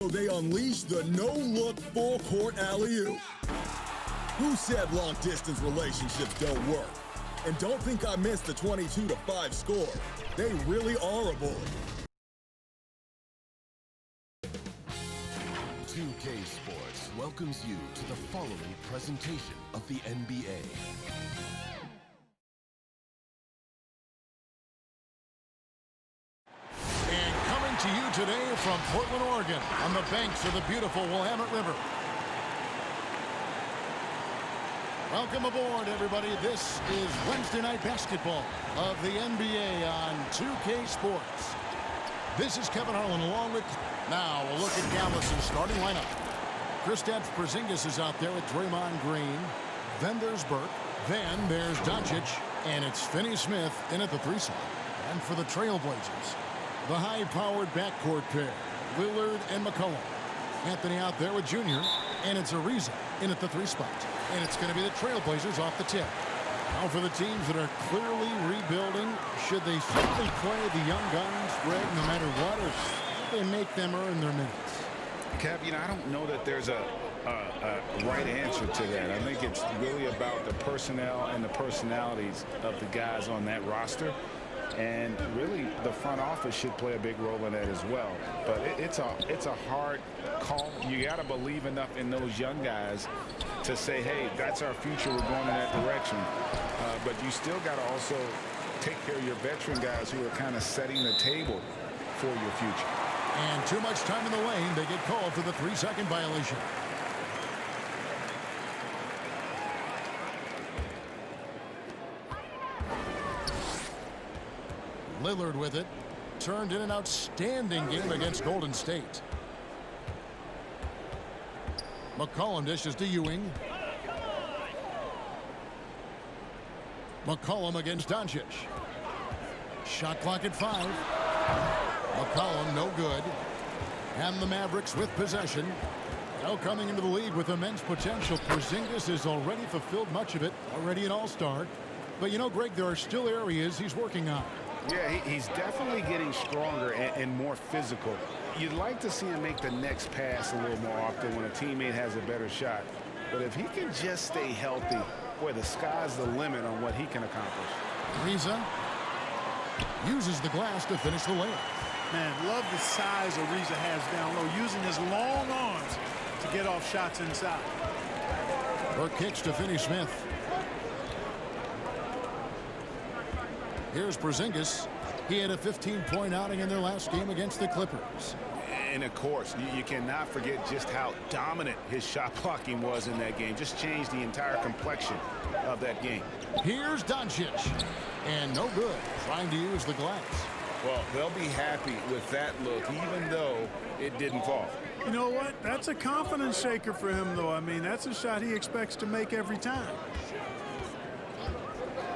They unleash the no-look full-court alley-oop. Who said long-distance relationships don't work? And don't think I missed the 22-5 score. They really are a bully. 2K Sports welcomes you to the following presentation of the NBA. And coming to you today from Portland, Oregon, on the banks of the beautiful Willamette River. Welcome aboard, everybody. This is Wednesday Night Basketball of the NBA on 2K Sports. This is Kevin Harlan along with... Now, a look at Dallas's starting lineup. Kristaps Porzingis is out there with Draymond Green. Then there's Burke. Then there's Doncic. And it's Finney-Smith in at the 3 spot. And for the Trailblazers, the high-powered backcourt pair, Lillard and McCollum. Anthony out there with Junior. And it's Ariza in at the 3 spot. And it's going to be the Trailblazers off the tip. Now for the teams that are clearly rebuilding, should they simply play the young guns, Greg, no matter what, or should they make them earn their minutes? Kev, I don't know that there's a right answer to that. I think it's really about the personnel and the personalities of the guys on that roster. And really, the front office should play a big role in that as well. But it's a hard call. You got to believe enough in those young guys to say, hey, that's our future. We're going in that direction. But you still got to also take care of your veteran guys who are kind of setting the table for your future. And too much time in the lane. They get called for the 3-second violation. Lillard with it. Turned in an outstanding game against Golden State. McCollum dishes to Ewing. McCollum against Doncic. Shot clock at 5. McCollum no good. And the Mavericks with possession. Now coming into the lead with immense potential. Porzingis has already fulfilled much of it. Already an all-star. But Greg, there are still areas he's working on. Yeah, he's definitely getting stronger and more physical. You'd like to see him make the next pass a little more often when a teammate has a better shot. But if he can just stay healthy, boy, the sky's the limit on what he can accomplish. Ariza uses the glass to finish the layup. Man, love the size Ariza has down low, using his long arms to get off shots inside. Burke kicks to Finney-Smith. Here's Porzingis. He had a 15-point outing in their last game against the Clippers. And, of course, you cannot forget just how dominant his shot blocking was in that game. Just changed the entire complexion of that game. Here's Doncic. And no good. Trying to use the glass. Well, they'll be happy with that look, even though it didn't fall. You know what? That's a confidence shaker for him, though. I mean, that's a shot he expects to make every time.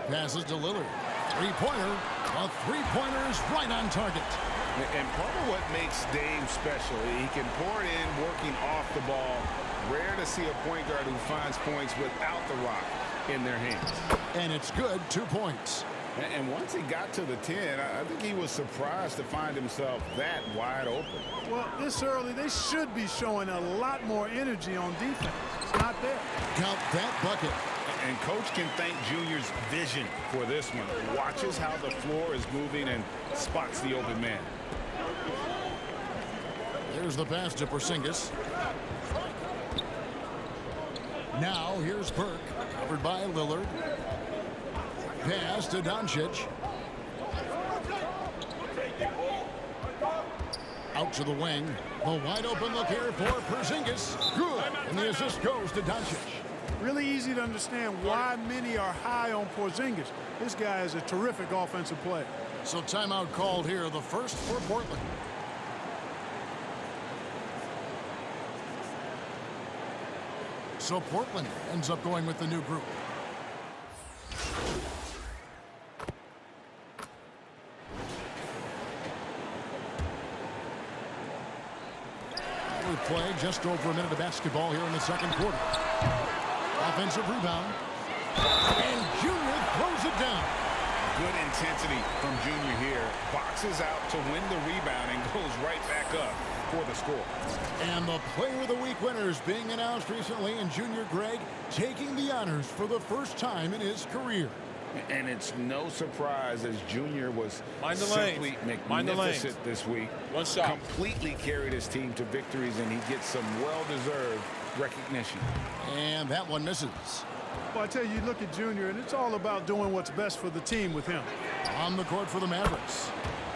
Passes to Lillard. Three-pointer. A three-pointer's right on target. And part of what makes Dame special, he can pour it in working off the ball. Rare to see a point guard who finds points without the rock in their hands. And it's good. 2 points. And once he got to the 10, I think he was surprised to find himself that wide open. Well, this early, they should be showing a lot more energy on defense. It's not there. Count that bucket. And Coach can thank Junior's vision for this one. Watches how the floor is moving and spots the open man. Here's the pass to Porzingis. Now here's Burke, covered by Lillard. Pass to Doncic. Out to the wing. A wide open look here for Porzingis. Good. And the assist goes to Doncic. Really easy to understand why many are high on Porzingis. This guy is a terrific offensive player. So timeout called here, the first for Portland. So Portland ends up going with the new group. We play just over a minute of basketball here in the second quarter. Offensive rebound. And Junior throws it down. Good intensity from Junior here. Boxes out to win the rebound and goes right back up for the score. And the Player of the Week winners being announced recently, and Junior Greg taking the honors for the first time in his career. And it's no surprise as Junior was simply magnificent this week. One shot. Completely carried his team to victories, and he gets some well-deserved recognition. And that one misses. Well, I tell you, you look at Junior, and it's all about doing what's best for the team with him. On the court for the Mavericks.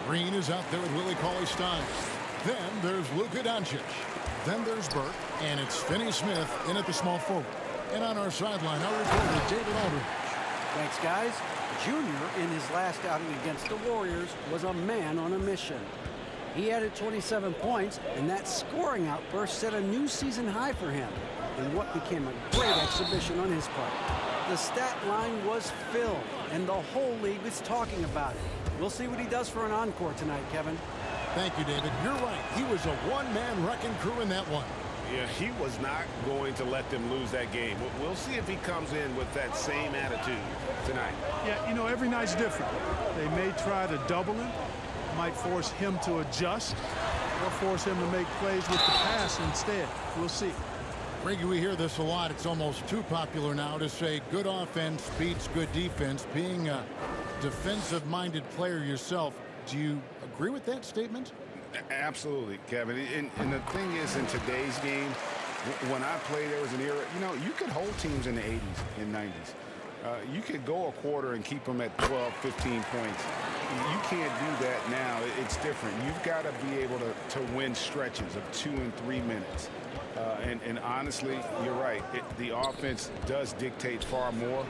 Green is out there with Willie Cauley-Stein. Then there's Luka Doncic. Then there's Burke. And it's Finney Smith in at the small forward. And on our sideline, our reporter, David Aldridge. Thanks, guys. Junior, in his last outing against the Warriors, was a man on a mission. He added 27 points, and that scoring outburst set a new season high for him in what became a great exhibition on his part. The stat line was filled, and the whole league was talking about it. We'll see what he does for an encore tonight, Kevin. Thank you, David. You're right. He was a one-man wrecking crew in that one. Yeah, he was not going to let them lose that game. We'll see if he comes in with that same attitude tonight. Yeah, you know, every night's different. They may try to double him, might force him to adjust, or force him to make plays with the pass instead. We'll see. Greggy, we hear this a lot. It's almost too popular now to say good offense beats good defense. Being a defensive-minded player yourself, do you agree with that statement? Absolutely, Kevin. And the thing is, in today's game, when I played, there was an era, you know, you could hold teams in the 80s and 90s. You could go a quarter and keep them at 12, 15 points. You can't do that now. It's different. You've got to be able to win stretches of 2 and 3 minutes. And honestly, you're right. The offense does dictate far more,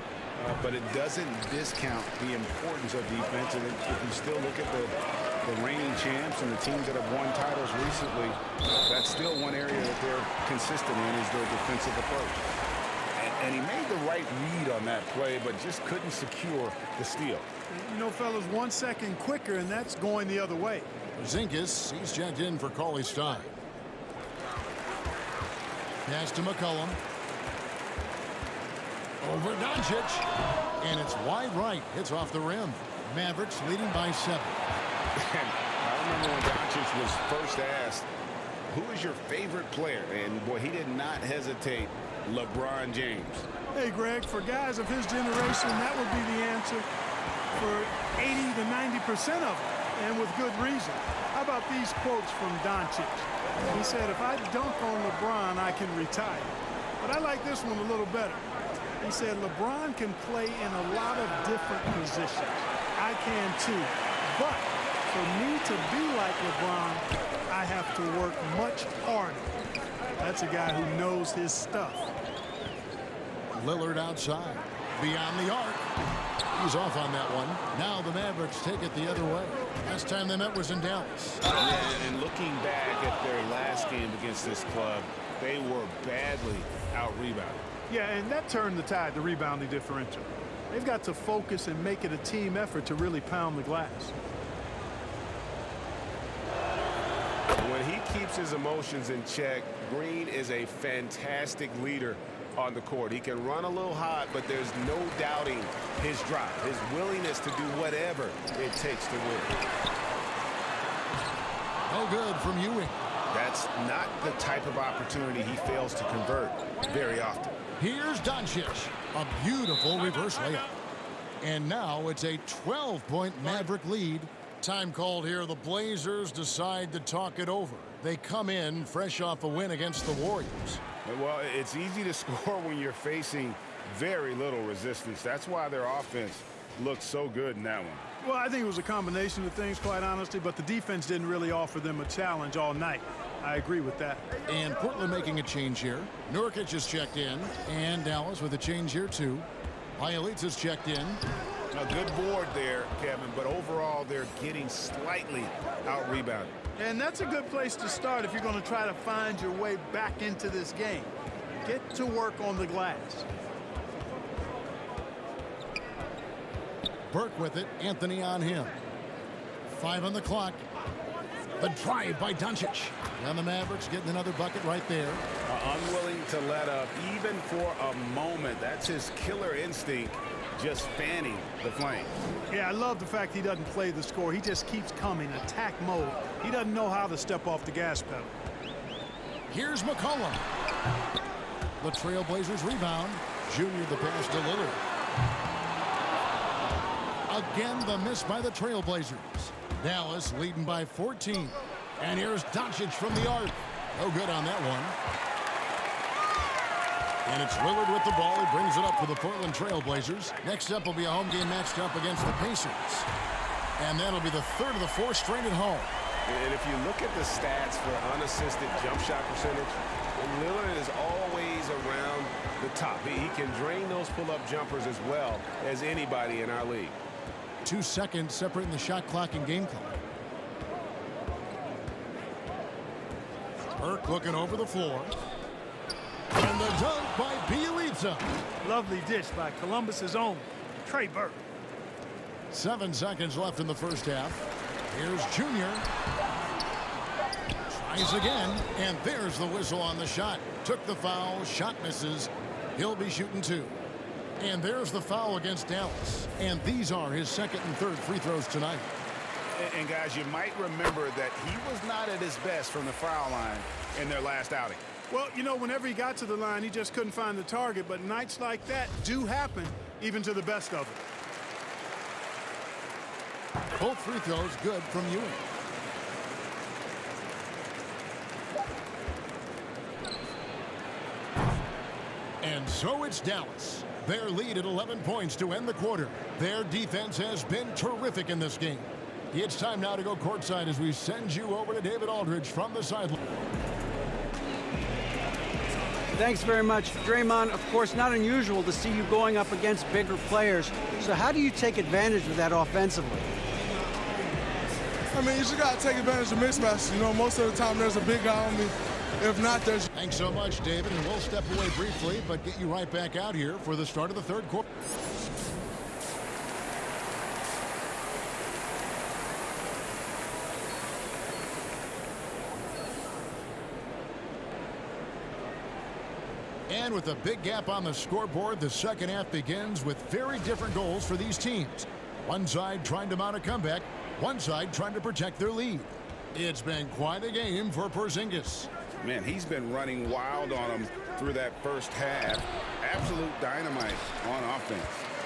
but it doesn't discount the importance of defense. And if you still look at the reigning champs and the teams that have won titles recently, that's still one area that they're consistent in is their defensive approach. And he made the right read on that play, but just couldn't secure the steal. You know, fellas, 1 second quicker, and that's going the other way. Zinkas, he's checked in for Cauley-Stein. Pass to McCollum. Over Doncic. And it's wide right. It's off the rim. Mavericks leading by 7. I remember when Doncic was first asked, who is your favorite player? And, boy, he did not hesitate. LeBron James. Hey, Greg, for guys of his generation, that would be the answer for 80 to 90% of them, and with good reason. How about these quotes from Doncic? He said, if I dunk on LeBron, I can retire. But I like this one a little better. He said, LeBron can play in a lot of different positions. I can too. But for me to be like LeBron, I have to work much harder. That's a guy who knows his stuff. Lillard outside. Beyond the arc. He's off on that one. Now the Mavericks take it the other way. Last time they met was in Dallas. And looking back at their last game against this club, they were badly out-rebounded. Yeah, and that turned the tide, the rebounding differential. They've got to focus and make it a team effort to really pound the glass. When he keeps his emotions in check, Green is a fantastic leader on the court. He can run a little hot, but there's no doubting his drive, his willingness to do whatever it takes to win. No good from Ewing. That's not the type of opportunity he fails to convert very often. Here's Doncic. A beautiful reverse layup. And now it's a 12-point Maverick lead. Time called here. The Blazers decide to talk it over. They come in fresh off a win against the Warriors. Well, it's easy to score when you're facing very little resistance. That's why their offense looked so good in that one. Well, I think it was a combination of things, quite honestly, but the defense didn't really offer them a challenge all night. I agree with that. And Portland making a change here. Nurkic has checked in, and Dallas with a change here too. Bielitsa has checked in. A good board there, Kevin, but overall they're getting slightly out-rebounded. And that's a good place to start if you're going to try to find your way back into this game. Get to work on the glass. Burke with it. Anthony on him. 5 on the clock. The drive by Doncic. And the Mavericks getting another bucket right there. Unwilling to let up even for a moment. That's his killer instinct. just fanning the flame. Yeah, I love the fact he doesn't play the score. He just keeps coming, attack mode. He doesn't know how to step off the gas pedal. Here's McCollum. The Trailblazers rebound. Junior the pass to Lillard. Again, the miss by the Trailblazers. Dallas leading by 14. And here's Doncic from the arc. No good on that one. And it's Lillard with the ball. He brings it up for the Portland Trailblazers. Next up will be a home game matched up against the Pacers. And that'll be the third of the fourth straight at home. And if you look at the stats for unassisted jump shot percentage, Lillard is always around the top. He can drain those pull-up jumpers as well as anybody in our league. 2 seconds separating the shot clock and game clock. Burke looking over the floor. And the dunk by Bielitsa. Lovely dish by Columbus's own Trey Burke. 7 seconds left in the first half. Here's Junior. Tries again, and there's the whistle on the shot. Took the foul, shot misses. He'll be shooting 2. And there's the foul against Dallas. And these are his second and third free throws tonight. And guys, you might remember that he was not at his best from the foul line in their last outing. Well, you know, whenever he got to the line, he just couldn't find the target. But nights like that do happen, even to the best of them. Both free throws good from Ewing. And so it's Dallas. Their lead at 11 points to end the quarter. Their defense has been terrific in this game. It's time now to go courtside as we send you over to David Aldridge from the sideline. Thanks very much, Draymond. Of course, not unusual to see you going up against bigger players. So how do you take advantage of that offensively? I mean, you just got to take advantage of mismatches. You know, most of the time there's a big guy on me. If not, there's... Thanks so much, David, and we'll step away briefly, but get you right back out here for the start of the third quarter. And with a big gap on the scoreboard, the second half begins with very different goals for these teams. One side trying to mount a comeback, one side trying to protect their lead. It's been quite a game for Porzingis. Man, he's been running wild on him through that first half. Absolute dynamite on offense.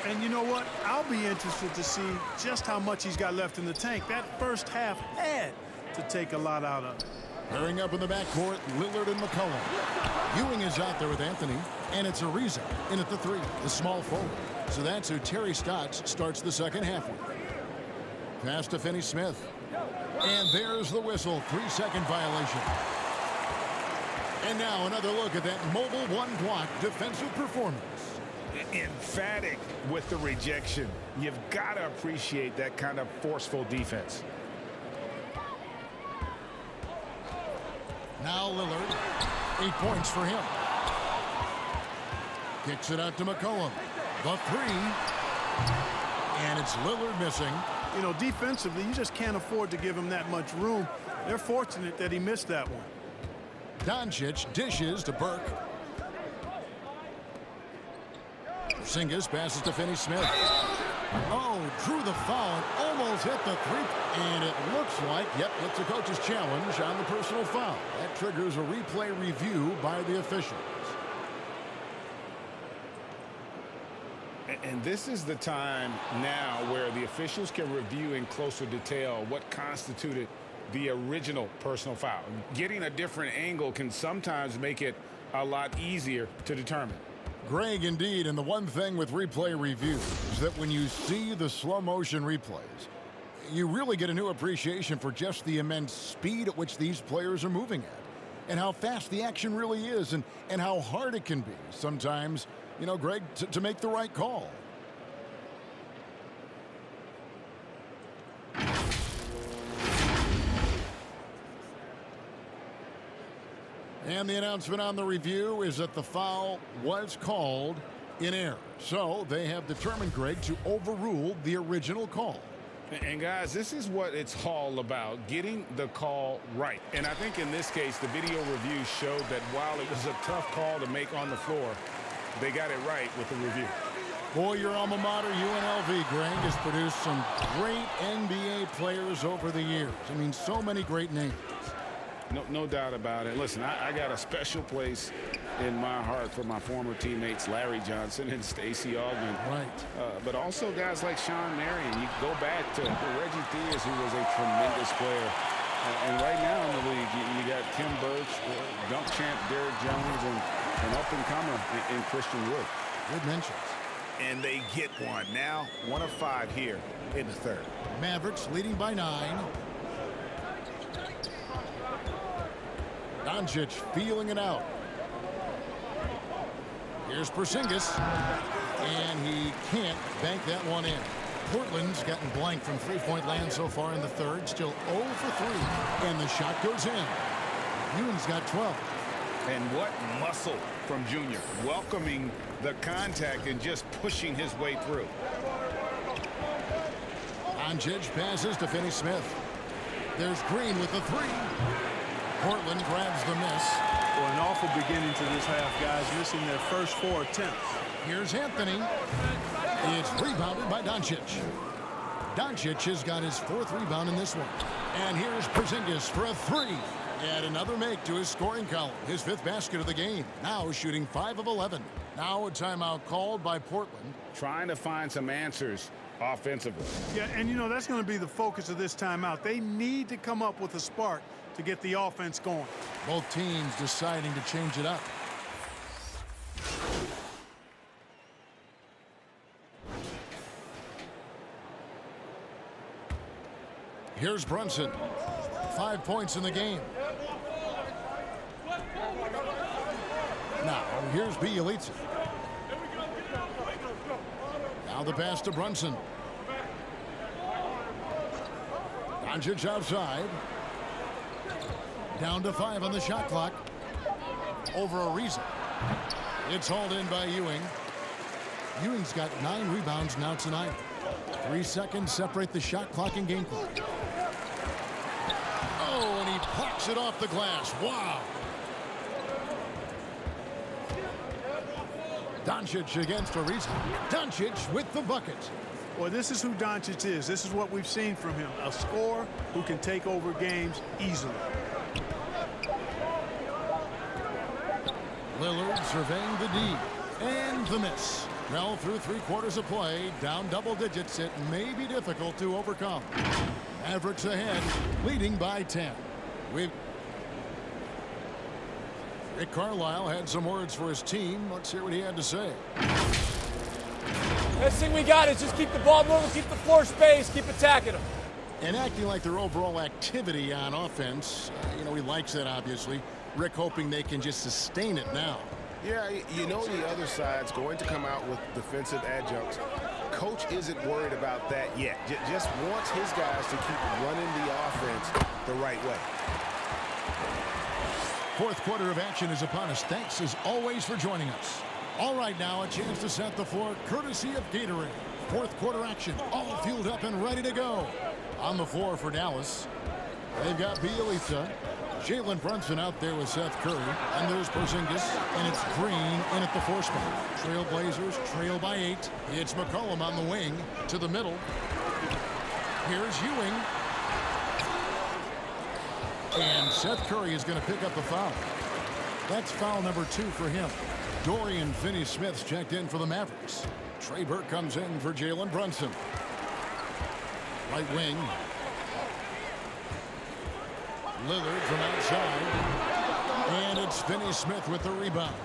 And you know what? I'll be interested to see just how much he's got left in the tank. That first half had to take a lot out of it. Pairing up in the backcourt, Lillard and McCollum. Ewing is out there with Anthony, and it's Ariza in at the 3, the small forward. So that's who Terry Stotts starts the second half with. Pass to Finney-Smith. And there's the whistle, 3-second violation. And now another look at that mobile one-block defensive performance. Emphatic with the rejection. You've got to appreciate that kind of forceful defense. Now Lillard, 8 points for him. Kicks it out to McCollum. The 3. And it's Lillard missing. You know, defensively, you just can't afford to give him that much room. They're fortunate that he missed that one. Doncic dishes to Burke. Porzingis passes to Finney-Smith. Oh, drew the foul and almost hit the 3. And it looks like, yep, it's a coach's challenge on the personal foul. That triggers a replay review by the officials. And this is the time now where the officials can review in closer detail what constituted the original personal foul. Getting a different angle can sometimes make it a lot easier to determine. Greg, indeed, and the one thing with replay review is that when you see the slow motion replays, you really get a new appreciation for just the immense speed at which these players are moving at and how fast the action really is and how hard it can be sometimes, you know, Greg, to make the right call. And the announcement on the review is that the foul was called in error. So they have determined, Greg, to overrule the original call. And guys, this is what it's all about, getting the call right. And I think in this case, the video review showed that while it was a tough call to make on the floor, they got it right with the review. Boy, your alma mater, UNLV, Greg, has produced some great NBA players over the years. I mean, so many great names. No doubt about it. Listen, I got a special place in my heart for my former teammates Larry Johnson and Stacey Augmon. Right. But also guys like Sean Marion. You go back to Reggie Theus, who was a tremendous player. And right now in the league, you got Tim Birch, dunk champ Derrick Jones, and up-and-comer in Christian Wood. Good mentions. And they get one. Now 1 of 5 here in the third. Mavericks leading by 9. Doncic feeling it out. Here's Porzingis, and he can't bank that one in. Portland's gotten blank from three-point land so far in the third. Still 0 for 3, and the shot goes in. Ewing's got 12. And what muscle from Junior, welcoming the contact and just pushing his way through. Doncic passes to Finney-Smith. There's Green with the 3. Portland grabs the miss. Well, an awful beginning to this half, guys, missing their first 4 attempts. Here's Anthony. It's rebounded by Doncic. Doncic has got his 4th rebound in this one. And here's Porzingis for a 3. And another make to his scoring column. His 5th basket of the game. Now shooting 5 of 11. Now a timeout called by Portland. Trying to find some answers offensively. Yeah, and you know, that's going to be the focus of this timeout. They need to come up with a spark to get the offense going. Both teams deciding to change it up. Here's Brunson. 5 points in the game. Now, here's Bielitsa. Now the pass to Brunson. Doncic outside. Down to 5 on the shot clock. Over a reason. It's hauled in by Ewing. Ewing's got 9 rebounds now tonight. 3 seconds separate the shot clock and game clock. Oh, and he pops it off the glass. Wow. Doncic against Ariza. Doncic with the bucket. Well, this is who Doncic is. This is what we've seen from him. A scorer who can take over games easily. Lillard surveying the D. And the miss. Well, through 3/4 of play, down double digits, it may be difficult to overcome. Mavericks ahead, leading by 10. Rick Carlisle had some words for his team. Let's hear what he had to say. Best thing we got is just keep the ball moving, keep the floor space, keep attacking them. And acting like their overall activity on offense, he likes that, obviously. Rick hoping they can just sustain it now. Yeah, you know the other side's going to come out with defensive adjuncts. Coach isn't worried about that yet. Just wants his guys to keep running the offense the right way. 4th quarter of action is upon us. Thanks, as always, for joining us. All right, now a chance to set the floor, courtesy of Gatorade. 4th quarter action, all fueled up and ready to go. On the floor for Dallas, they've got Bielitsa. Jalen Brunson out there with Seth Curry. And there's Porzingis. And it's Green in at the 4 spot. Trailblazers trail by 8. It's McCollum on the wing to the middle. Here's Ewing. And Seth Curry is going to pick up the foul. That's foul number 2 for him. Dorian Finney-Smith's checked in for the Mavericks. Trey Burke comes in for Jalen Brunson. Right wing. Lillard from outside. And it's Finney-Smith with the rebound.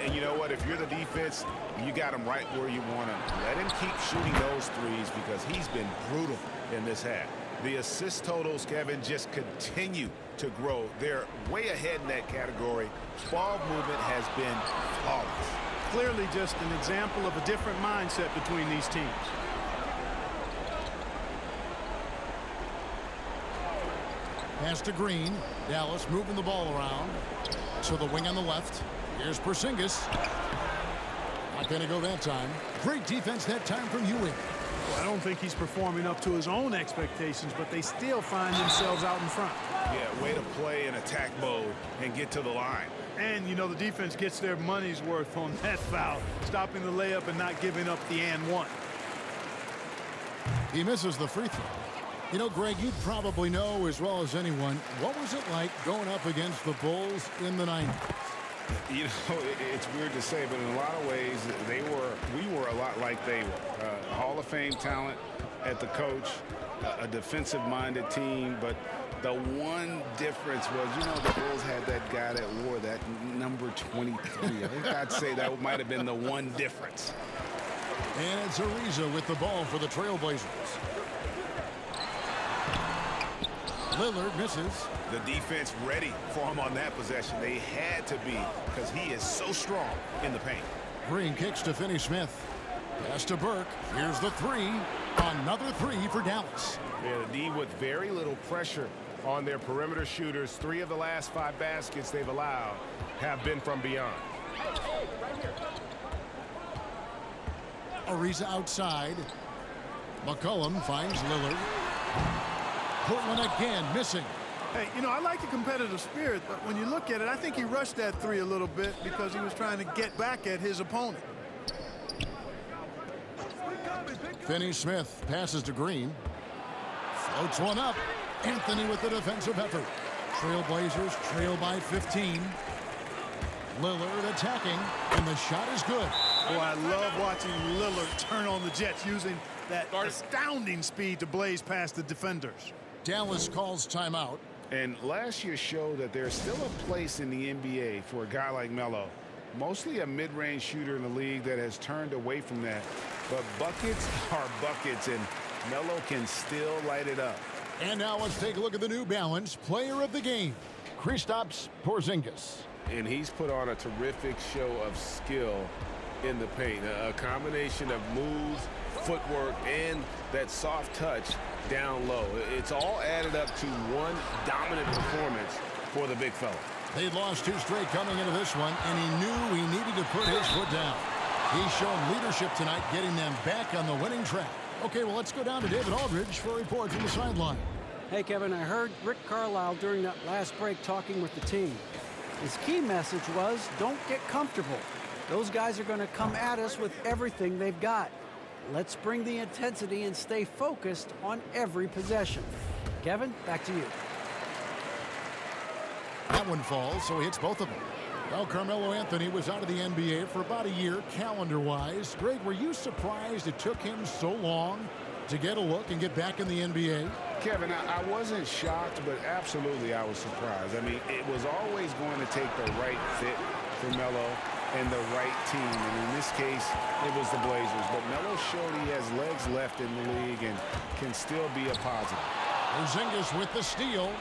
And you know what? If you're the defense, you got him right where you want him. Let him keep shooting those threes because he's been brutal in this half. The assist totals, Kevin, just continue to grow. They're way ahead in that category. Ball movement has been flawless. Clearly just an example of a different mindset between these teams. Pass to Green. Dallas moving the ball around. To the wing on the left. Here's Porzingis. Not going to go that time. Great defense that time from Ewing. Well, I don't think he's performing up to his own expectations, but they still find themselves out in front. Yeah, way to play in attack mode and get to the line. And, you know, the defense gets their money's worth on that foul, stopping the layup and not giving up the and one. He misses the free throw. You know, Greg, you probably know as well as anyone, what was it like going up against the Bulls in the 90s? You know, it's weird to say, but in a lot of ways, we were a lot like they were. Hall of Fame talent at the coach, a defensive-minded team, but the one difference was, you know, the Bulls had that guy that wore that number 23. I think I'd say that might have been the one difference. And it's Ariza with the ball for the Trailblazers. Lillard misses. The defense ready for him on that possession. They had to be, because he is so strong in the paint. Green kicks to Finney-Smith. Pass to Burke. Here's the three. Another three for Dallas. Yeah, the D with very little pressure on their perimeter shooters. 3 of the last 5 baskets they've allowed have been from beyond. Ariza outside. McCollum finds Lillard. Portland again missing. Hey, you know, I like the competitive spirit, but when you look at it, I think he rushed that three a little bit because he was trying to get back at his opponent. Finney-Smith passes to Green. Floats one up. Anthony with the defensive effort. Trailblazers trail by 15. Lillard attacking, and the shot is good. Boy, I love watching Lillard turn on the Jets using that astounding speed to blaze past the defenders. Dallas calls timeout. And last year showed that there's still a place in the NBA for a guy like Melo. Mostly a mid-range shooter in the league that has turned away from that. But buckets are buckets, and Melo can still light it up. And now let's take a look at the New Balance player of the game, Kristaps Porzingis. And he's put on a terrific show of skill in the paint. A combination of moves, footwork, and that soft touch down low. It's all added up to one dominant performance for the big fella. They'd lost 2 straight coming into this one, and he knew he needed to put his foot down. He's shown leadership tonight, getting them back on the winning track. Okay, well, let's go down to David Aldridge for a report from the sideline. Hey, Kevin, I heard Rick Carlisle during that last break talking with the team. His key message was, don't get comfortable. Those guys are going to come at us with everything they've got. Let's bring the intensity and stay focused on every possession. Kevin, back to you. That one falls, so he hits both of them. Well, Carmelo Anthony was out of the NBA for about a year, calendar-wise. Greg, were you surprised it took him so long to get a look and get back in the NBA? Kevin, I wasn't shocked, but absolutely I was surprised. I mean, it was always going to take the right fit for Melo and the right team. And in this case, it was the Blazers. But Melo showed he has legs left in the league and can still be a positive. Porzingis with the steal.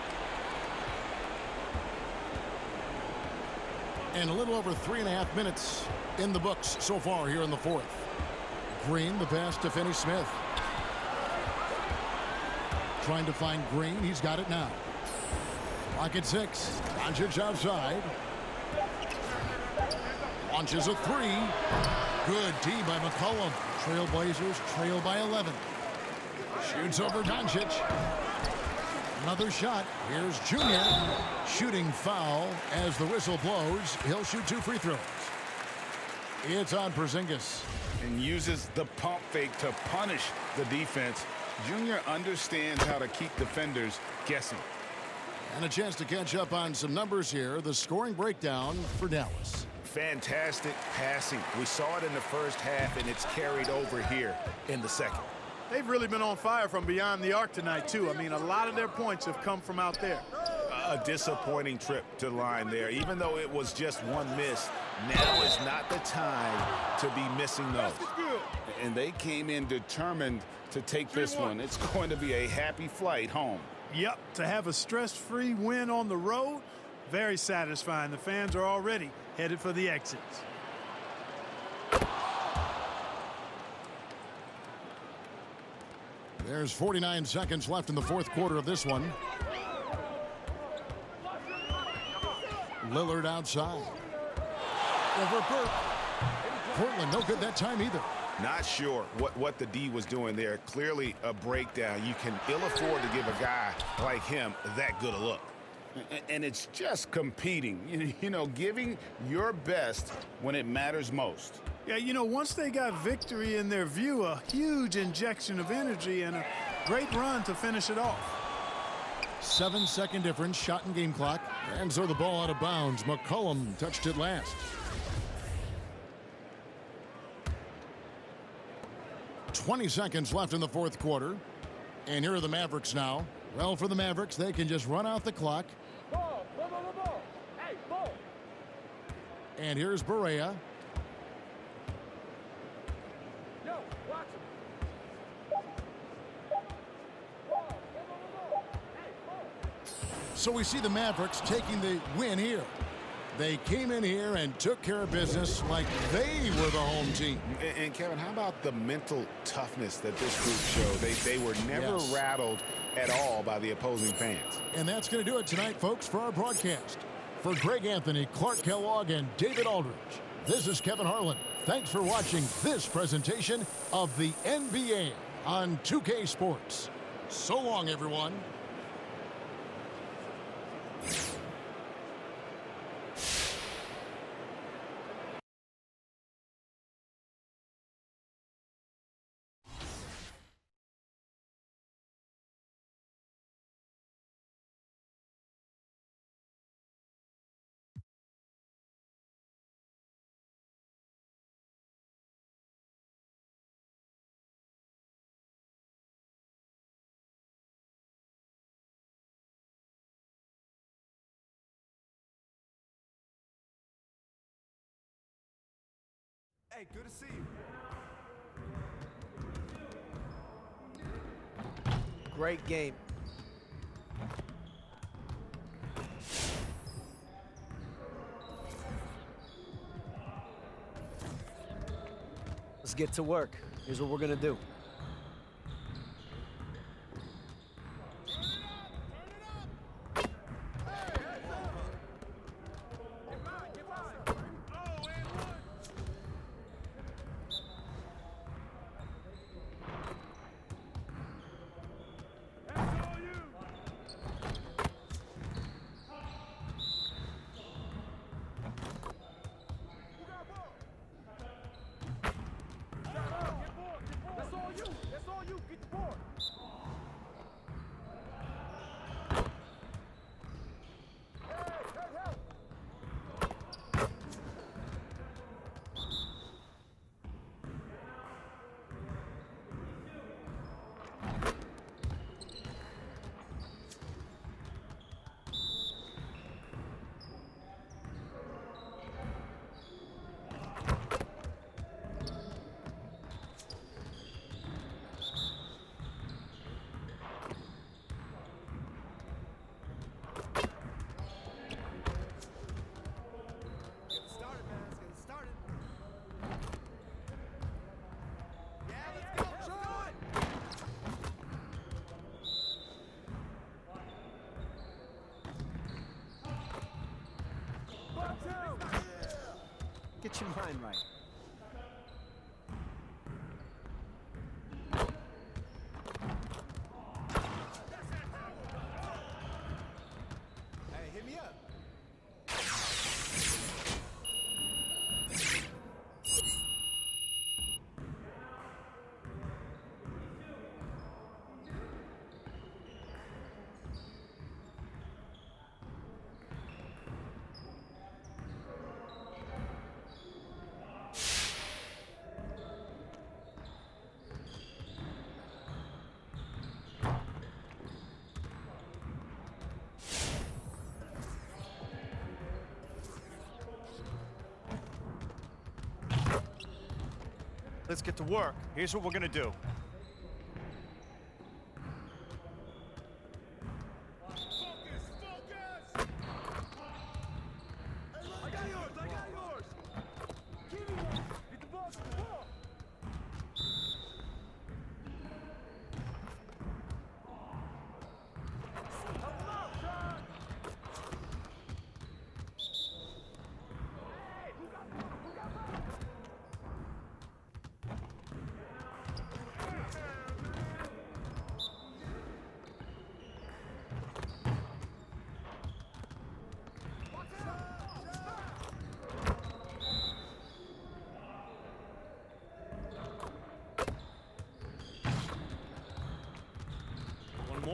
And a little over 3.5 minutes in the books so far here in the fourth. Green, the pass to Finney-Smith. Trying to find Green. He's got it now. Clock at 6. Doncic outside. Launches a three. Good D by McCollum. Trailblazers trail by 11. Shoots over Doncic. Another shot. Here's Junior. Shooting foul as the whistle blows. He'll shoot 2 free throws. It's on Porzingis. And uses the pump fake to punish the defense. Junior understands how to keep defenders guessing. And a chance to catch up on some numbers here. The scoring breakdown for Dallas. Fantastic passing. We saw it in the first half, and it's carried over here in the second. They've really been on fire from beyond the arc tonight, too. I mean, a lot of their points have come from out there. A disappointing trip to the line there. Even though it was just one miss, now is not the time to be missing those. And they came in determined to take this one. It's going to be a happy flight home. Yep, to have a stress-free win on the road, very satisfying. The fans are already headed for the exits. There's 49 seconds left in the fourth quarter of this one. Lillard outside. Over Burke. Portland no good that time either. Not sure what the D was doing there. Clearly a breakdown. You can ill afford to give a guy like him that good a look. And it's just competing, you know, giving your best when it matters most. Yeah, you know, once they got victory in their view, a huge injection of energy and a great run to finish it off. 7-second difference, shot and game clock. And so the ball out of bounds. McCollum touched it last. 20 seconds left in the fourth quarter. And here are the Mavericks now. Well, for the Mavericks, they can just run out the clock. Ball. Hey, ball. And here's Barea. Yo, watch him. So we see the Mavericks taking the win here. They came in here and took care of business like they were the home team. And Kevin, how about the mental toughness that this group showed? They were never rattled at all by the opposing fans. And that's going to do it tonight, folks, for our broadcast. For Greg Anthony, Clark Kellogg, and David Aldridge, this is Kevin Harlan. Thanks for watching this presentation of the NBA on 2K Sports. So long, everyone. Hey, good to see you. Great game. Let's get to work. Here's what we're gonna do. Get your mind right. Hey, hit me up. Let's get to work. Here's what we're gonna do.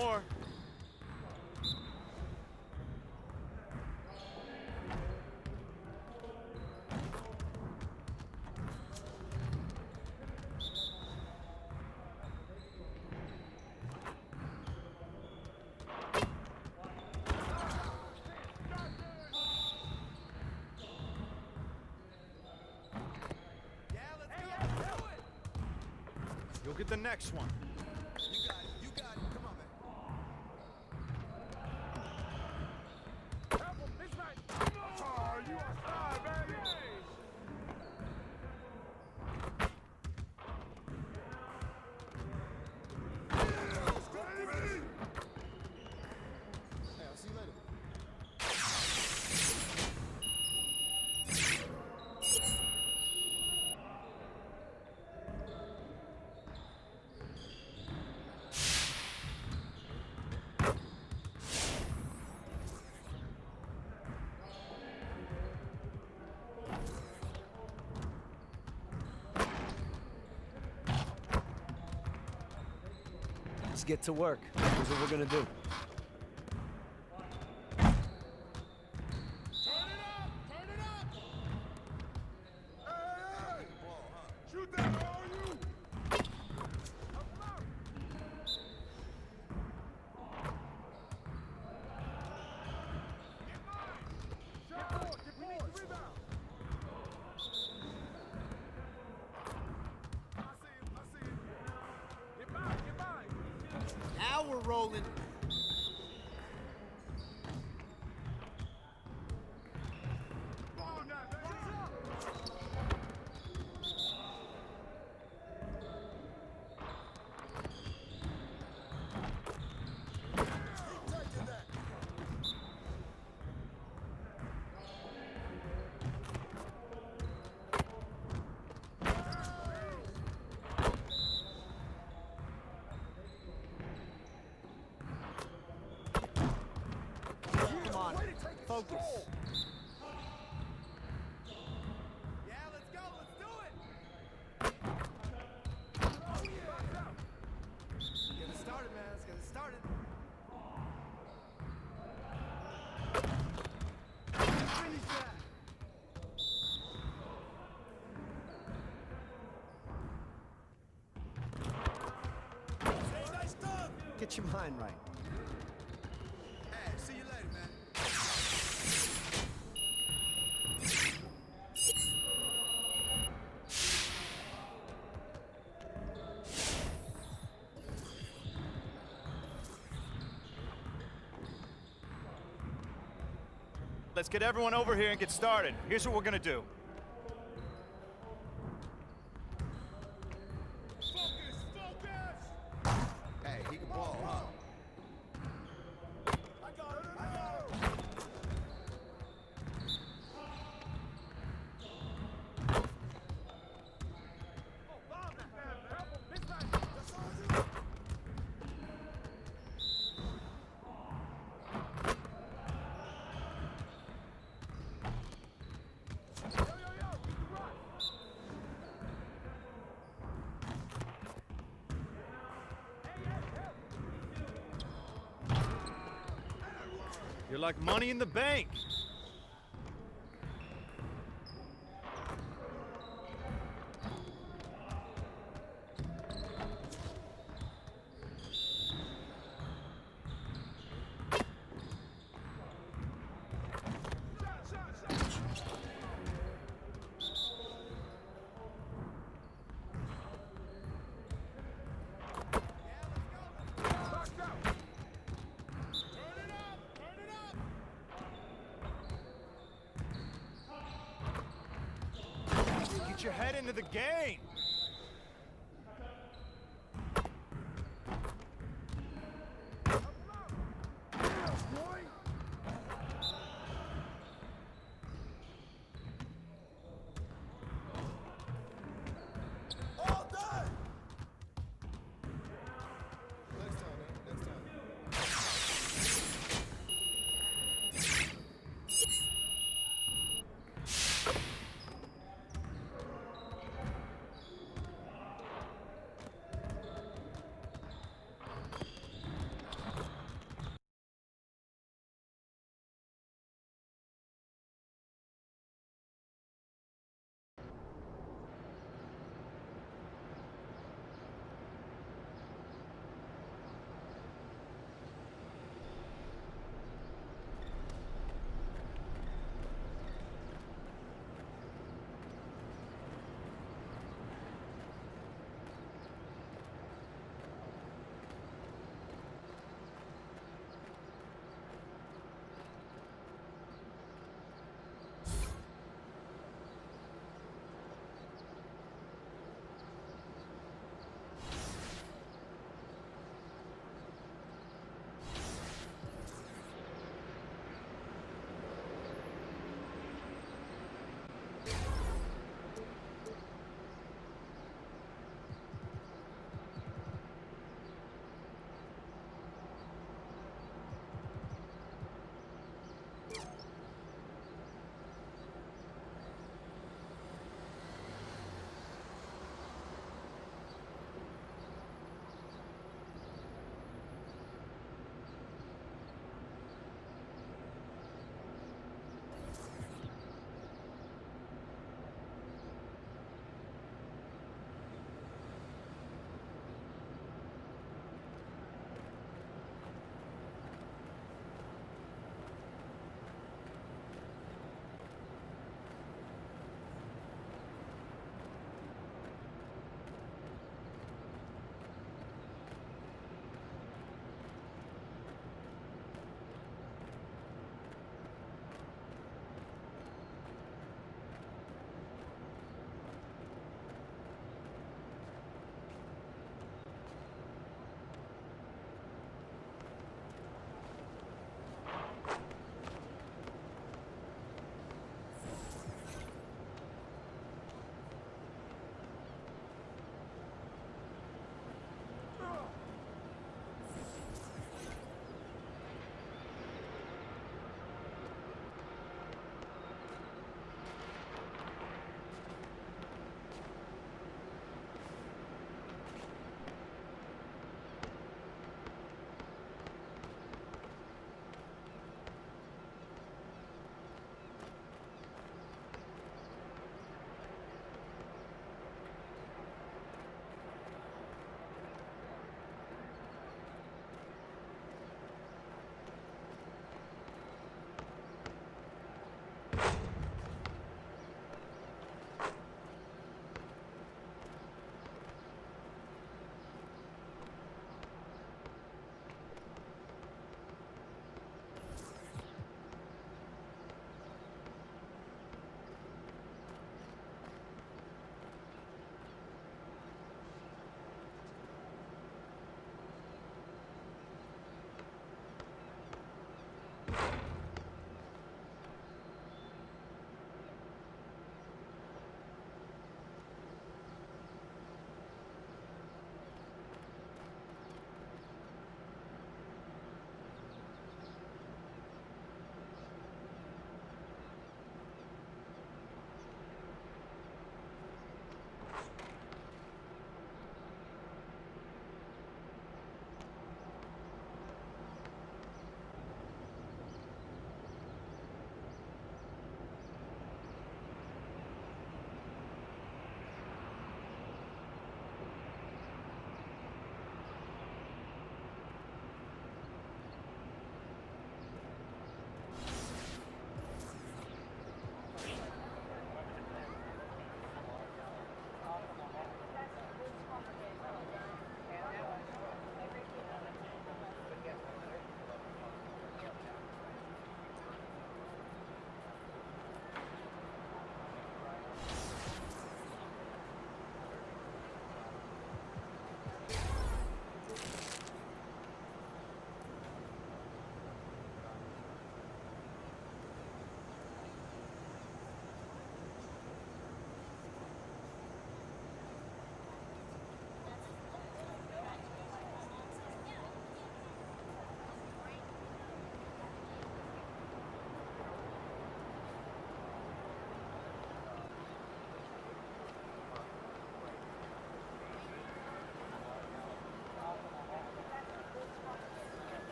more. You'll get the next one. You got it. You got it. Come on, man. Help him. He's right. Oh, you outside, baby. Hey, I'll see you later. Let's get to work. Here's what we're gonna do. Turn it up! Turn it up! Hey! Ball, huh? Shoot that all you! Help him out! Get mine! Shot forward! Get forward! We need the rebound! I see him! I see him! Get mine! Get mine! Now we're rolling. Ball now, baby! Keep taking that! Come on, focus. Yeah, let's go. Let's do it. Get it started, man. Let's get it started. Finish that. Hey, nice dunk. Get your mind right. Hey, see you later, man. Let's get everyone over here and get started. Here's what we're gonna do. Focus, focus. Hey, he can ball, huh? I got it. I got it. Oh, bomb that man. Help him. Big man. That's all you. Yo, yo, yo. You can rock. You're like money in the bank. Get your head into the game. All done. Next time, man. Next time.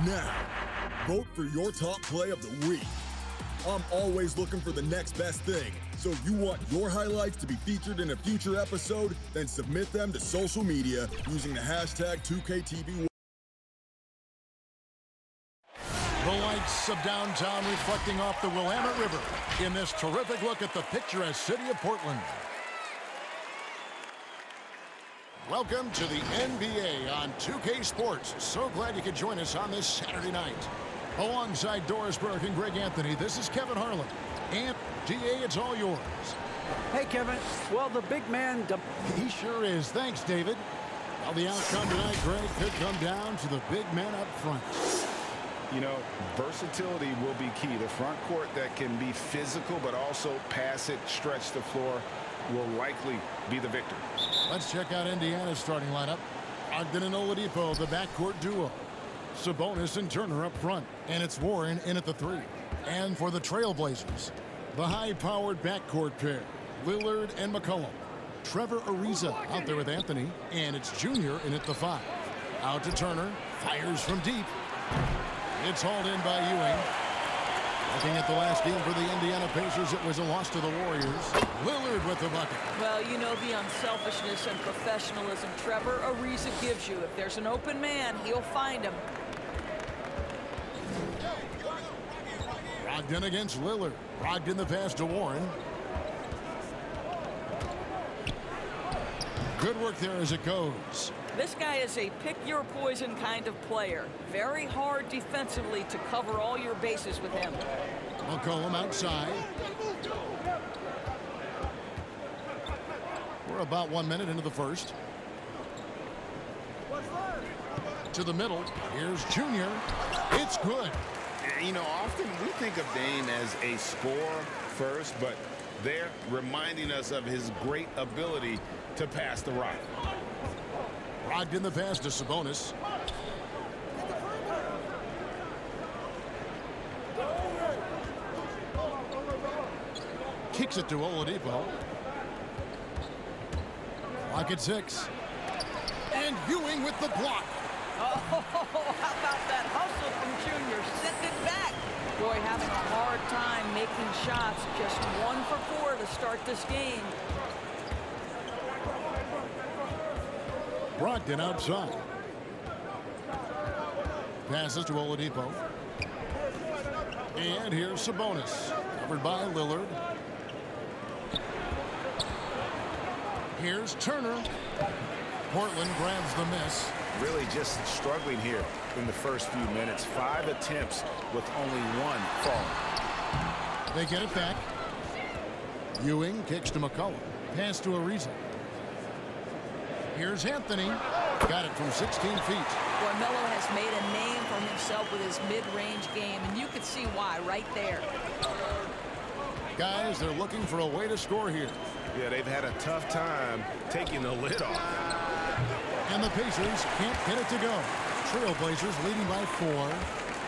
now. Vote for your top play of the week. I'm always looking for the next best thing, so if you want your highlights to be featured in a future episode, then submit them to social media using the hashtag 2KTV. The lights of downtown reflecting off the Willamette River in this terrific look at the picturesque city of Portland. Welcome to the NBA on 2K Sports. So glad you could join us on this Saturday night. Alongside Doris Burke and Greg Anthony, this is Kevin Harlan. And DA, it's all yours. Hey, Kevin. Well, the big man... He sure is. Thanks, David. Well, the outcome tonight, Greg, could come down to the big man up front. You know, versatility will be key. The front court that can be physical but also pass it, stretch the floor, will likely be the victor. Let's check out Indiana's starting lineup. Ogden and Oladipo, the backcourt duo. Sabonis and Turner up front. And it's Warren in at the 3. And for the Trailblazers, the high-powered backcourt pair, Lillard and McCollum. Trevor Ariza out there with Anthony. And it's Junior in at the 5. Out to Turner. Fires from deep. It's hauled in by Ewing. Looking at the last game for the Indiana Pacers, it was a loss to the Warriors. Lillard with the bucket. Well, you know the unselfishness and professionalism Trevor Ariza gives you. If there's an open man, he'll find him. Brogdon against Lillard. Brogdon the pass to Warren. Good work there as it goes. This guy is a pick-your-poison kind of player. Very hard defensively to cover all your bases with him. McCollum outside. We're about 1 minute into the first. To the middle. Here's Junior. It's good. You know, often we think of Dame as a scorer first, but they're reminding us of his great ability to pass the rock. Brogdon the pass to Sabonis. Kicks it to Oladipo. Clock at 6. And Ewing with the block. Oh, how about that hustle from Junior? Sitting it back. Boy, having a hard time making shots. Just 1 for 4 to start this game. Brogdon outside. Passes to Oladipo. And here's Sabonis. Covered by Lillard. Here's Turner. Portland grabs the miss. Really just struggling here in the first few minutes. 5 attempts with only 1 falling. They get it back. Ewing kicks to McCollum. Pass to Ariza. Here's Anthony. Got it from 16 feet. Boy, Melo has made a name for himself with his mid-range game, and you can see why right there. Guys, they're looking for a way to score here. Yeah, they've had a tough time taking the lid off. And the Pacers can't get it to go. Trailblazers leading by 4.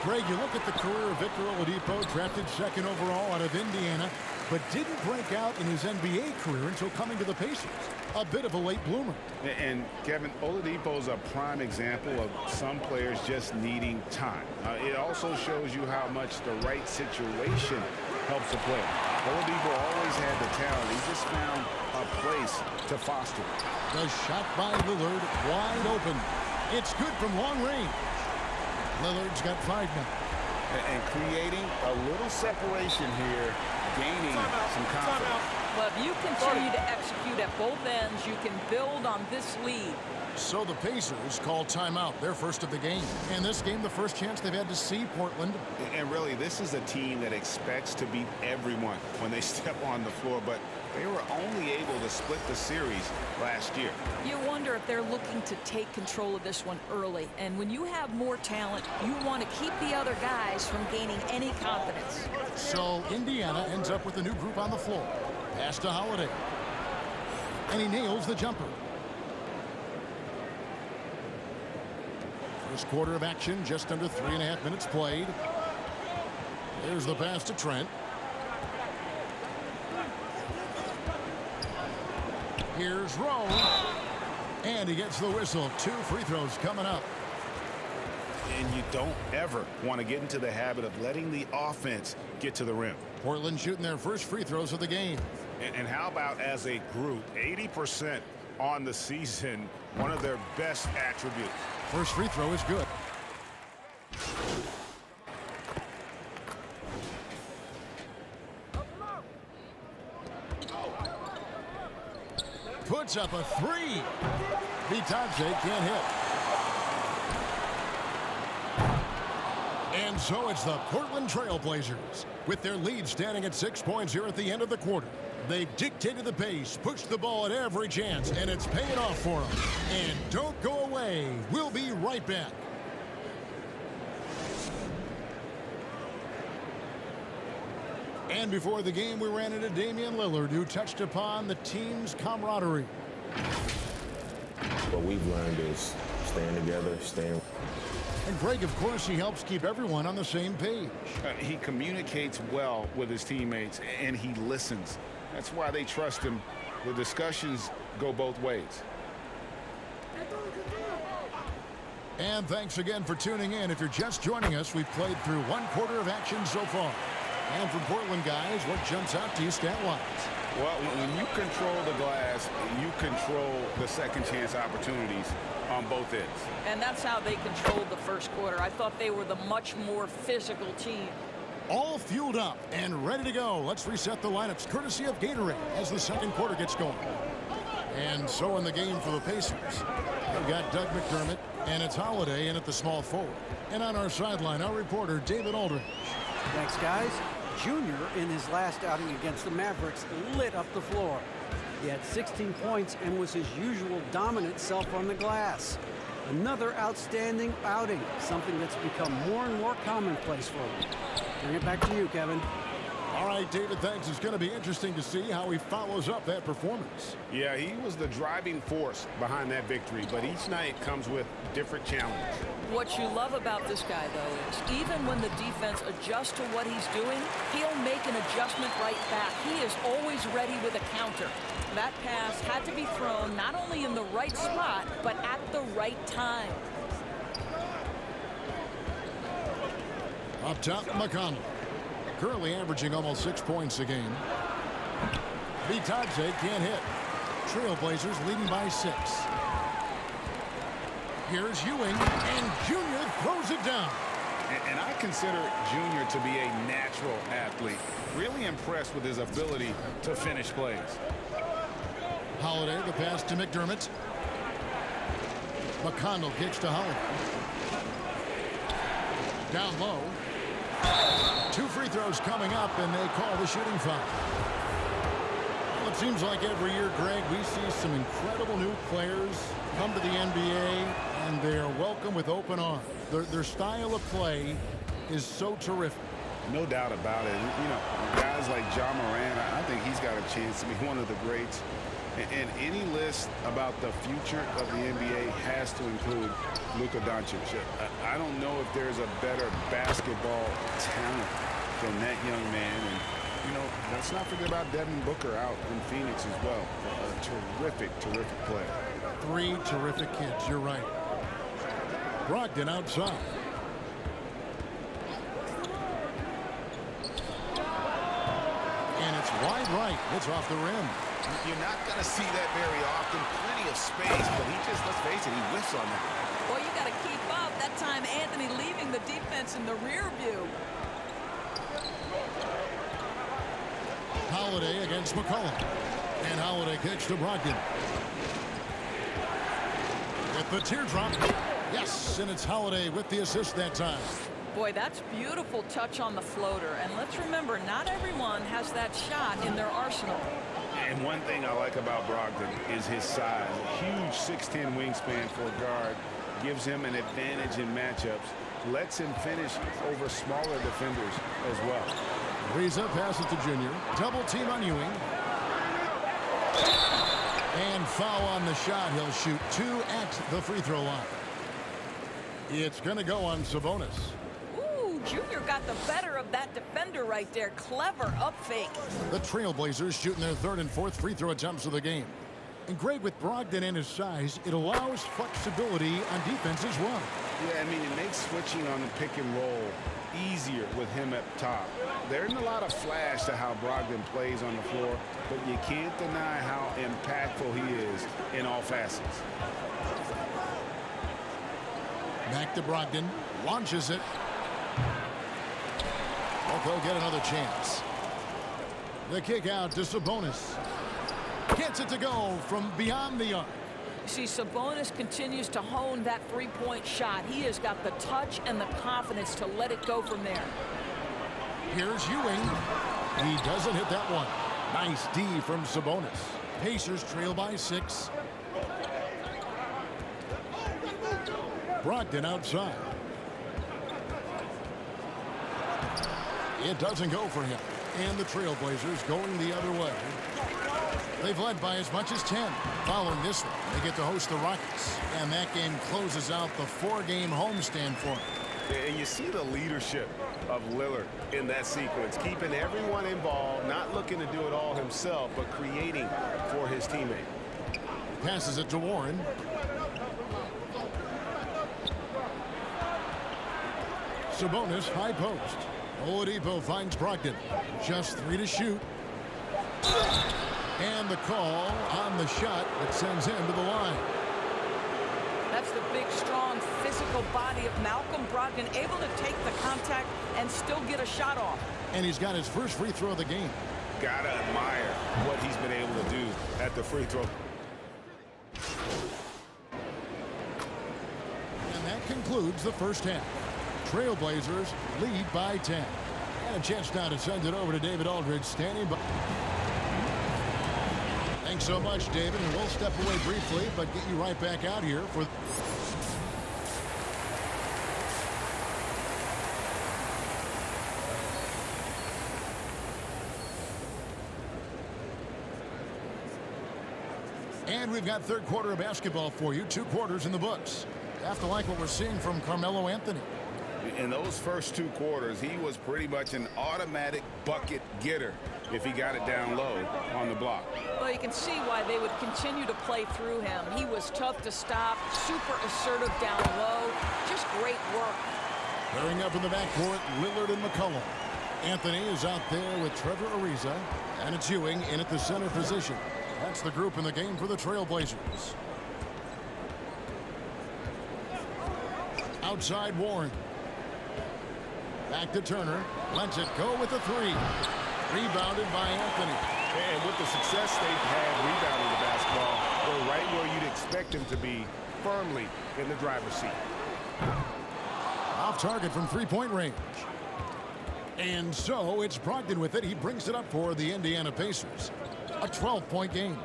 Greg, you look at the career of Victor Oladipo, drafted 2nd overall out of Indiana, but didn't break out in his NBA career until coming to the Pacers. A bit of a late bloomer. And Kevin, Oladipo's a prime example of some players just needing time. It also shows you how much the right situation helps a player. Oladipo always had the talent. He just found a place to foster it. The shot by Lillard, wide open. It's good from long range. Lillard's got 5 now. And creating a little separation here, gaining some confidence. Well, if you continue to execute at both ends, you can build on this lead. So the Pacers call timeout, their first of the game. And this game, the first chance they've had to see Portland. And really, this is a team that expects to beat everyone when they step on the floor, but they were only able to split the series last year. You wonder if they're looking to take control of this one early. And when you have more talent, you want to keep the other guys from gaining any confidence. So Indiana ends up with a new group on the floor. Pass to Holiday. And he nails the jumper. First quarter of action, just under 3.5 minutes played. There's the pass to Trent. Here's Rowe. And he gets the whistle. 2 free throws coming up. and you don't ever want to get into the habit of letting the offense get to the rim. Portland shooting their first free throws of the game. And how about as a group, 80% on the season, one of their best attributes. First free throw is good. Puts up a three. Vitadze can't hit. And so it's the Portland Trail Blazers. With their lead standing at 6 points here at the end of the quarter. They've dictated the pace, pushed the ball at every chance, and it's paying off for them. And don't go away. We'll be right back. And before the game, we ran into Damian Lillard, who touched upon the team's camaraderie. What we've learned is staying together, staying. And Greg, of course, he helps keep everyone on the same page. He communicates well with his teammates, and he listens. That's why they trust him. The discussions go both ways. And thanks again for tuning in. If you're just joining us, we've played through one quarter of action so far. And for Portland guys, what jumps out to you stat-wise? Well, when you control the glass, you control the second chance opportunities on both ends. And that's how they controlled the first quarter. I thought they were the much more physical team. All fueled up and ready to go. Let's reset the lineups courtesy of Gatorade as the second quarter gets going. And so in the game for the Pacers, we've got Doug McDermott, and it's Holiday in at the small forward. And on our sideline, our reporter, David Aldridge. Thanks, guys. Junior, in his last outing against the Mavericks, lit up the floor. He had 16 points and was his usual dominant self on the glass. Another outstanding outing, something that's become more and more commonplace for him. Bring it back to you, Kevin. All right, David, thanks. It's going to be interesting to see how he follows up that performance. Yeah, he was the driving force behind that victory, but each night comes with different challenges. What you love about this guy, though, is even when the defense adjusts to what he's doing, he'll make an adjustment right back. He is always ready with a counter. That pass had to be thrown not only in the right spot, but at the right time. Up top, McConnell. Currently averaging almost 6 points a game. Vitadze can't hit. Trailblazers leading by 6. Here's Ewing, and Junior throws it down. And I consider Junior to be a natural athlete. Really impressed with his ability to finish plays. Holiday, the pass to McDermott. McConnell kicks to Holiday. Down low. 2 free throws coming up, and they call the shooting foul. Well, it seems like every year, Greg, we see some incredible new players come to the NBA, and they are welcome with open arms. Their style of play is so terrific. No doubt about it. You know, guys like John Moran, I think he's got a chance to be one of the greats. And any list about the future of the NBA has to include Luka Doncic. I don't know if there's a better basketball talent than that young man. And, you know, let's not forget about Devin Booker out in Phoenix as well. A terrific, terrific player. 3 terrific kids, you're right. Brogdon outside. And it's wide right. It's off the rim. You're not going to see that very often. Plenty of space, but he just, let's face it, he whiffs on that. Well, you got to keep up. That time, Anthony leaving the defense in the rear view. Holiday against McCollum. And Holiday kicks to Brogdon. With the teardrop. Yes, and it's Holiday with the assist that time. Boy, that's beautiful touch on the floater. And let's remember, not everyone has that shot in their arsenal. And one thing I like about Brogdon is his size. A huge 6'10" wingspan for a guard. Gives him an advantage in matchups. Lets him finish over smaller defenders as well. Reza passes to Junior. Double team on Ewing. And foul on the shot. He'll shoot 2 at the free throw line. It's going to go on Sabonis. Ooh, Junior got the better of that defender right there. Clever up fake. The Trailblazers shooting their 3rd and 4th free throw attempts of the game. And great with Brogdon and his size, it allows flexibility on defense as well. Yeah, I mean, it makes switching on the pick and roll easier with him up top. There isn't a lot of flash to how Brogdon plays on the floor, but you can't deny how impactful he is in all facets. Back to Brogdon, launches it. Well, they'll get another chance. The kick out to Sabonis. Gets it to go from beyond the arc. See, Sabonis continues to hone that three-point shot. He has got the touch and the confidence to let it go from there. Here's Ewing. He doesn't hit that one. Nice D from Sabonis. Pacers trail by 6. Brogdon outside. It doesn't go for him. And the Trailblazers going the other way. They've led by as much as 10. Following this one, they get to host the Rockets. And that game closes out the 4-game homestand for them. And you see the leadership of Lillard in that sequence, keeping everyone involved, not looking to do it all himself, but creating for his teammate. Passes it to Warren. Sabonis, high post. Oladipo finds Brogdon. Just 3 to shoot. And the call on the shot that sends him to the line. That's the big, strong, physical body of Malcolm Brogdon, able to take the contact and still get a shot off. And he's got his first free throw of the game. Gotta admire what he's been able to do at the free throw. And that concludes the first half. Trailblazers lead by 10. And a chance now to send it over to David Aldridge, standing by. Thanks so much, David, and we'll step away briefly, but get you right back out here for. And we've got third quarter of basketball for you. 2 quarters in the books. Have to like what we're seeing from Carmelo Anthony. In those first 2 quarters, he was pretty much an automatic bucket getter if he got it down low on the block. Well, you can see why they would continue to play through him. He was tough to stop, super assertive down low. Just great work. Pairing up in the backcourt, Lillard and McCollum. Anthony is out there with Trevor Ariza, and it's Ewing in at the center position. That's the group in the game for the Trailblazers. Outside Warren. Back to Turner. Lets it go with a 3. Rebounded by Anthony. And with the success they've had rebounding the basketball, they're right where you'd expect them to be, firmly in the driver's seat. Off target from 3-point range. And so it's Brogdon with it. He brings it up for the Indiana Pacers. A 12-point game.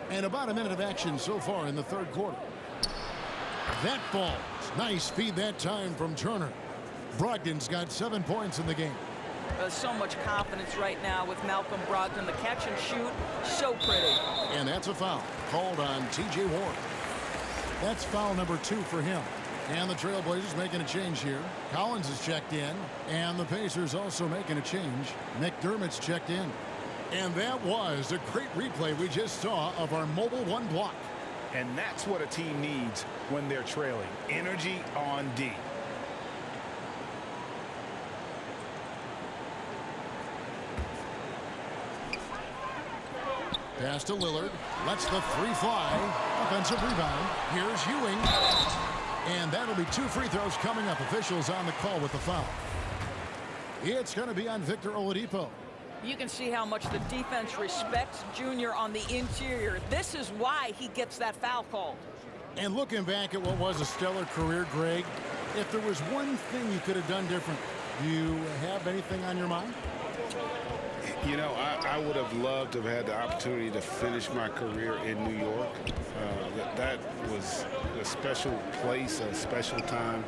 And about a minute of action so far in the third quarter. That falls. Nice feed that time from Turner. Brogdon's got 7 points in the game. There's so much confidence right now with Malcolm Brogdon. The catch and shoot, so pretty. And that's a foul called on T.J. Warren. That's foul number 2 for him. And the Trailblazers making a change here. Collins is checked in. And the Pacers also making a change. McDermott's checked in. And that was a great replay we just saw of our mobile 1 block. And that's what a team needs when they're trailing. Energy on D. Pass to Lillard. Lets the 3 fly. Offensive rebound. Here's Ewing. And that'll be 2 free throws coming up. Officials on the call with the foul. It's going to be on Victor Oladipo. You can see how much the defense respects Junior on the interior. This is why he gets that foul called. And looking back at what was a stellar career, Greg, if there was one thing you could have done different, do you have anything on your mind? You know, I would have loved to have had the opportunity to finish my career in New York. That was a special place, a special time.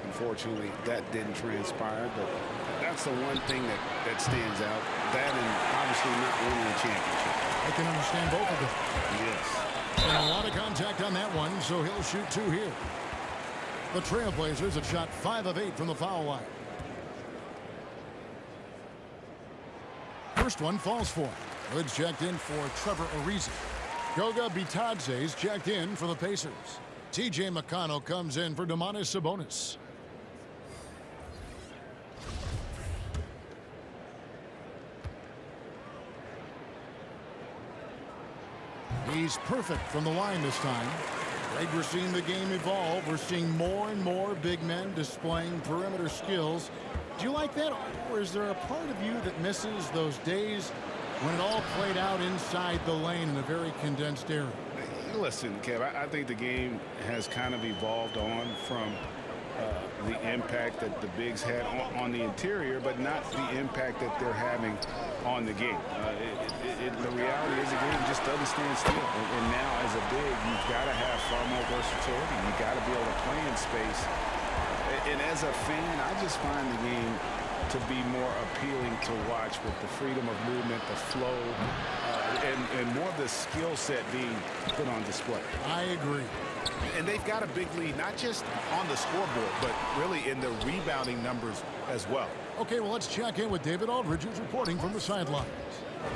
Unfortunately, that didn't transpire, but that's the one thing that stands out. That and obviously not winning a championship. I can understand both of them. Yes. And a lot of contact on that one, so he'll shoot 2 here. The Trailblazers have shot 5 of 8 from the foul line. 3 first one falls for him. Hood's checked in for Trevor Ariza. Goga Bitadze's checked in for the Pacers. TJ McConnell comes in for Domantas Sabonis. He's perfect from the line this time. Greg, we're seeing the game evolve. We're seeing more and more big men displaying perimeter skills. Do you like that, or is there a part of you that misses those days when it all played out inside the lane in a very condensed area? Listen, Kev, I think the game has kind of evolved on from the impact that the bigs had on the interior, but not the impact that they're having on the game. The reality is the game just doesn't stand still. And now, as a big, you've got to have far more versatility. You've got to be able to play in space. And as a fan, I just find the game to be more appealing to watch with the freedom of movement, the flow, and more of the skill set being put on display. I agree. And they've got a big lead, not just on the scoreboard, but really in the rebounding numbers as well. Okay, well, let's check in with David Aldridge, who's reporting from the sidelines.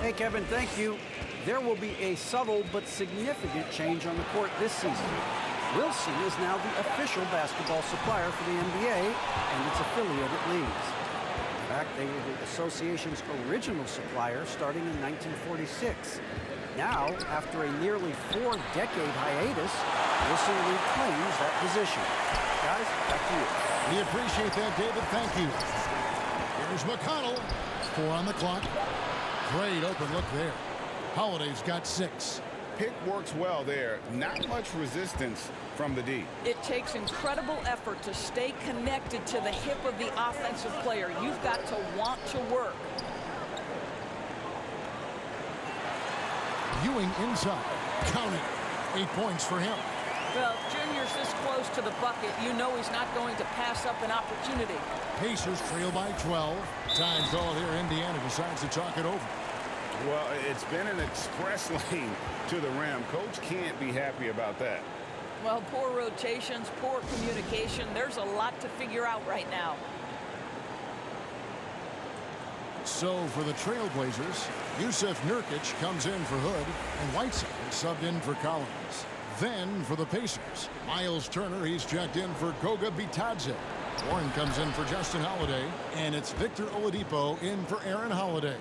Hey, Kevin, thank you. There will be a subtle but significant change on the court this season. Wilson is now the official basketball supplier for the NBA and its affiliated leagues. In fact, they were the association's original supplier starting in 1946. Now, after a nearly 4-decade hiatus, Wilson reclaims that position. Guys, back to you. We appreciate that, David. Thank you. Here's McConnell. 4 on the clock. Great open look there. Holiday's got 6. Pick works well there. Not much resistance from the D. It takes incredible effort to stay connected to the hip of the offensive player. You've got to want to work. Ewing inside. Count it. 8 points for him. Well, Junior's this close to the bucket. You know he's not going to pass up an opportunity. Pacers trail by 12. Time call here. Indiana decides to talk it over. Well, it's been an express lane to the rim. Coach can't be happy about that. Well, poor rotations, poor communication. There's a lot to figure out right now. So for the Trailblazers, Yusuf Nurkic comes in for Hood, and Whiteside subbed in for Collins. Then for the Pacers, Miles Turner, he's checked in for Goga Bitadze. Warren comes in for Justin Holiday, and it's Victor Oladipo in for Aaron Holiday.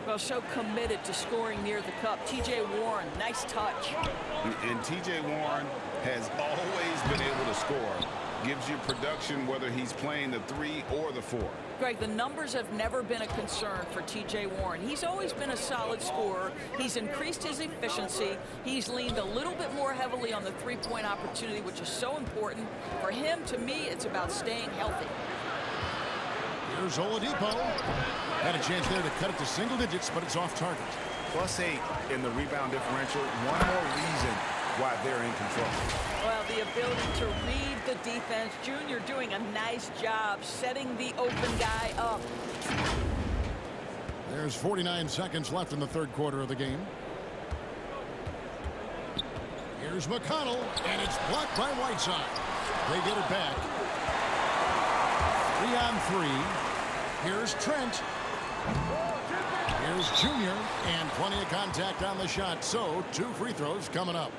Well, so committed to scoring near the cup. T.J. Warren, nice touch. And T.J. Warren has always been able to score. Gives you production whether he's playing the 3 or the 4. Greg, the numbers have never been a concern for T.J. Warren. He's always been a solid scorer. He's increased his efficiency. He's leaned a little bit more heavily on the three-point opportunity, which is so important. For him, to me, it's about staying healthy. Here's Oladipo. Had a chance there to cut it to single digits, but it's off target. +8 in the rebound differential. One more reason why they're in control. Well, the ability to read the defense. Junior doing a nice job setting the open guy up. There's 49 seconds left in the third quarter of the game. Here's McConnell, and it's blocked by Whiteside. They get it back. 3 on 3. Here's Trent. Here's Junior, and plenty of contact on the shot. So 2 free throws coming up.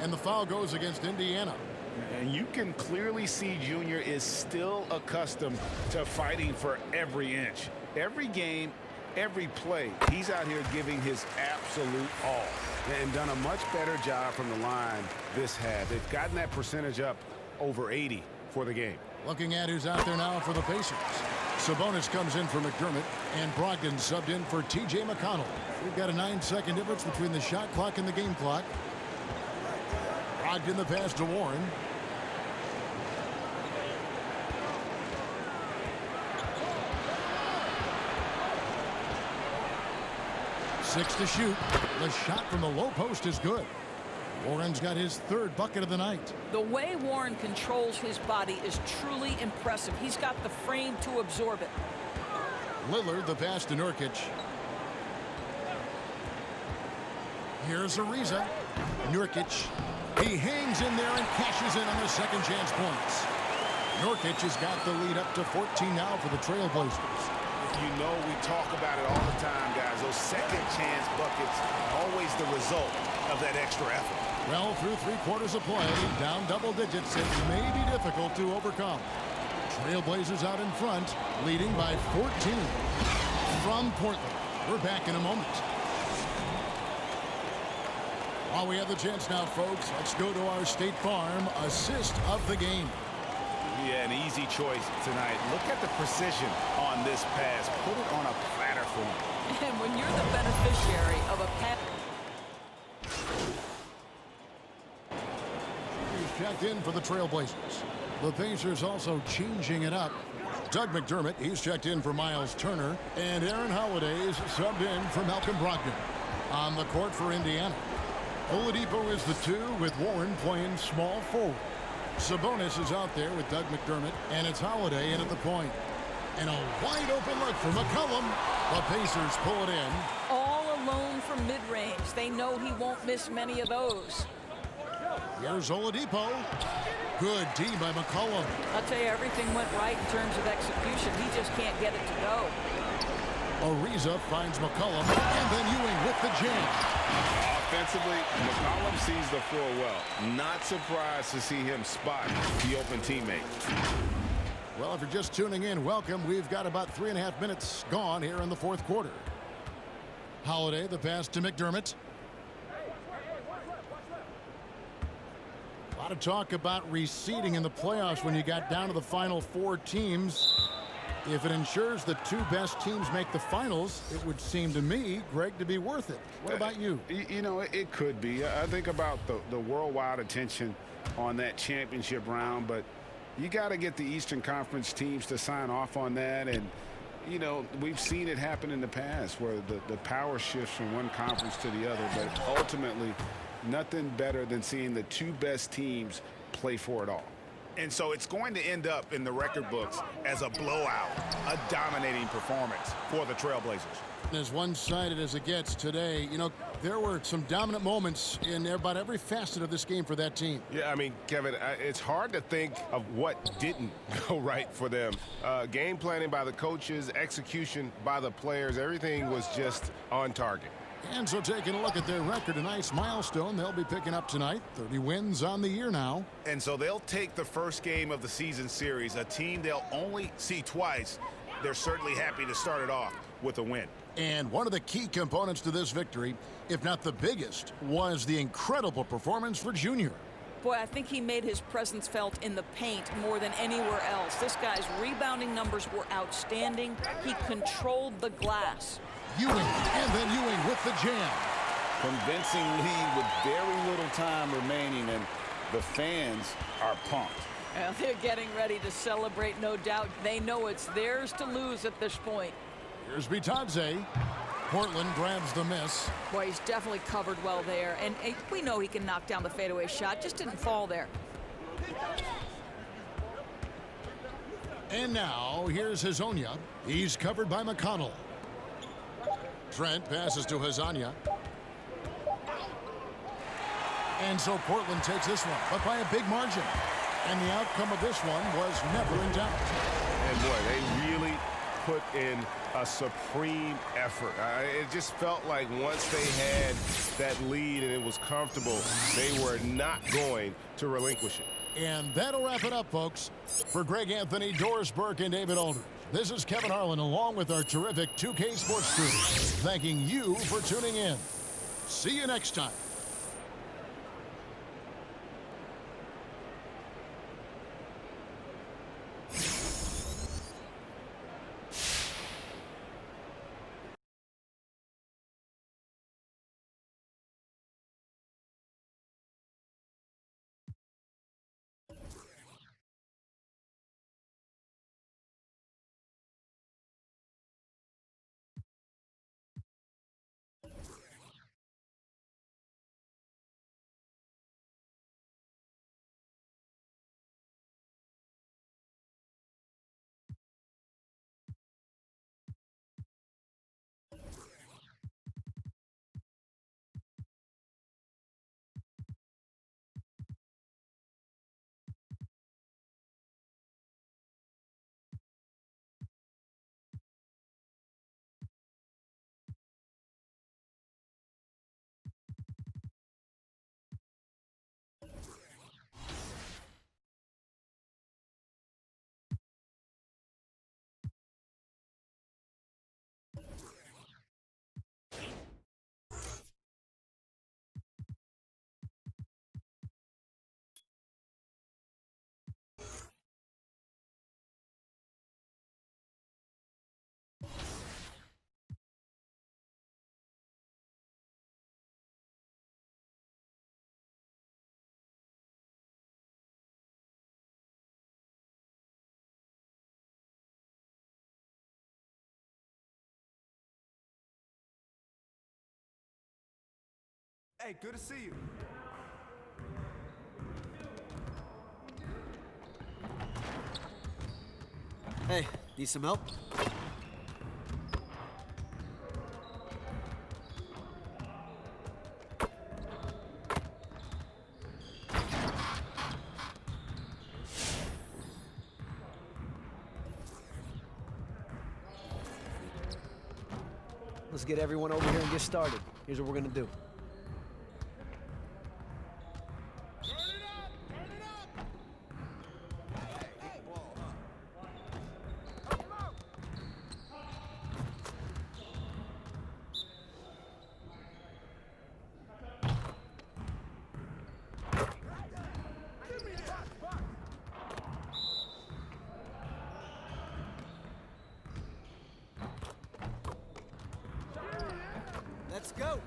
And the foul goes against Indiana. And you can clearly see Junior is still accustomed to fighting for every inch. Every game, every play, he's out here giving his absolute all. And done a much better job from the line this half. They've gotten that percentage up over 80 for the game. Looking at who's out there now for the Pacers. Sabonis comes in for McDermott, and Brogdon subbed in for T.J. McConnell. We've got a 9-second difference between the shot clock and the game clock. Brogdon the pass to Warren. Six to shoot. The shot from the low post is good. Warren's got his 3rd bucket of the night. The way Warren controls his body is truly impressive. He's got the frame to absorb it. Lillard the pass to Nurkic. Here's Ariza. Nurkic. He hangs in there and cashes in on the second chance points. Nurkic has got the lead up to 14 now for the Trailblazers. You know, we talk about it all the time, guys. Those second chance buckets, always the result of that extra effort. Well, through 3 quarters of play, down double digits, it may be difficult to overcome. Trailblazers out in front, leading by 14. From Portland, we're back in a moment. While we have the chance now, folks, let's go to our State Farm assist of the game. Yeah, an easy choice tonight. Look at the precision on this pass. Put it on a platter for him. And when you're the beneficiary of a pass. He's checked in for the Trailblazers. The Pacers also changing it up. Doug McDermott, he's checked in for Miles Turner. And Aaron Holiday's subbed in for Malcolm Brogdon. On the court for Indiana, Oladipo is the 2 with Warren playing small forward. Sabonis is out there with Doug McDermott, and it's Holiday in at the point. And a wide open look for McCollum. The Pacers pull it in. All alone from mid-range. They know he won't miss many of those. Here's Oladipo. Good D by McCollum. I'll tell you, everything went right in terms of execution. He just can't get it to go. Ariza finds McCollum, and then Ewing with the jam. Offensively, McCollum sees the floor well. Not surprised to see him spot the open teammate. Well, if you're just tuning in, welcome. We've got about 3.5 minutes gone here in the 4th quarter. Holiday, the pass to McDermott. A lot of talk about reseeding in the playoffs when you got down to the final 4 teams. If it ensures the 2 best teams make the finals, it would seem to me, Greg, to be worth it. What about you? You know, it could be. I think about the worldwide attention on that championship round, but you got to get the Eastern Conference teams to sign off on that. And, you know, we've seen it happen in the past where the power shifts from one conference to the other, but ultimately nothing better than seeing the 2 best teams play for it all. And so it's going to end up in the record books as a blowout, a dominating performance for the Trailblazers. As one-sided as it gets today, you know, there were some dominant moments in about every facet of this game for that team. Yeah, I mean, Kevin, it's hard to think of what didn't go right for them. Game planning by the coaches, execution by the players, everything was just on target. And so taking a look at their record, a nice milestone they'll be picking up tonight. 30 wins on the year now. And so they'll take the first game of the season series, a team they'll only see twice. They're certainly happy to start it off with a win. And one of the key components to this victory, if not the biggest, was the incredible performance for Junior. Boy, I think he made his presence felt in the paint more than anywhere else. This guy's rebounding numbers were outstanding. He controlled the glass. Ewing, and then Ewing with the jam. Convincing lead with very little time remaining, and the fans are pumped. Well, they're getting ready to celebrate, no doubt. They know it's theirs to lose at this point. Here's Bitadze. Portland grabs the miss. Boy, he's definitely covered well there, and we know he can knock down the fadeaway shot. Just didn't fall there. And now, here's Hazonia. He's covered by McConnell. Trent passes to Hazanya. And so Portland takes this one, but by a big margin. And the outcome of this one was never in doubt. And boy, they really put in a supreme effort. It just felt like once they had that lead and it was comfortable, they were not going to relinquish it. And that'll wrap it up, folks. For Greg Anthony, Doris Burke, and David Aldridge, this is Kevin Harlan along with our terrific 2K Sports crew, thanking you for tuning in. See you next time. Hey, good to see you. Hey, need some help? Let's get everyone over here and get started. Here's what we're gonna do. Let's go!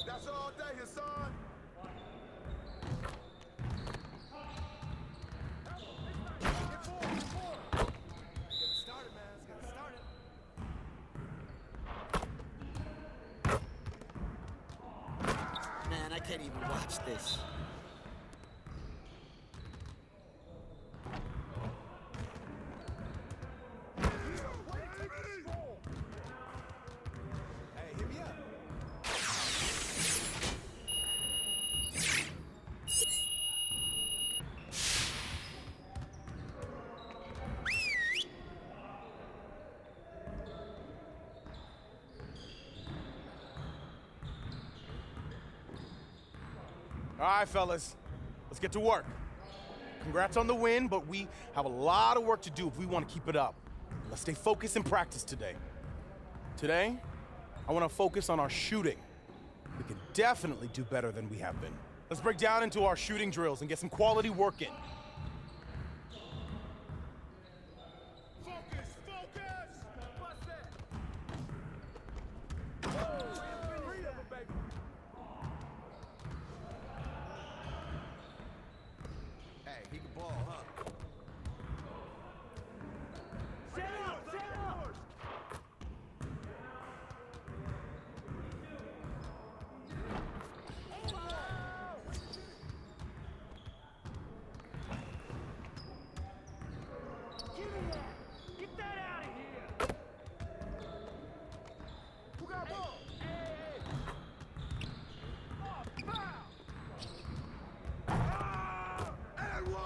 That's all day, Hassan. Man, I can't even watch this. Hey, hit me up. All right, fellas, let's get to work. Congrats on the win, but we have a lot of work to do if we want to keep it up. Let's stay focused in practice today. Today, I want to focus on our shooting. We can definitely do better than we have been. Let's break down into our shooting drills and get some quality work in. Focus, focus. What's that? Hey, he can ball, huh? Set up, set up. Give me that. Get that out of here. Who got ball? Hey. Oh, foul. And one.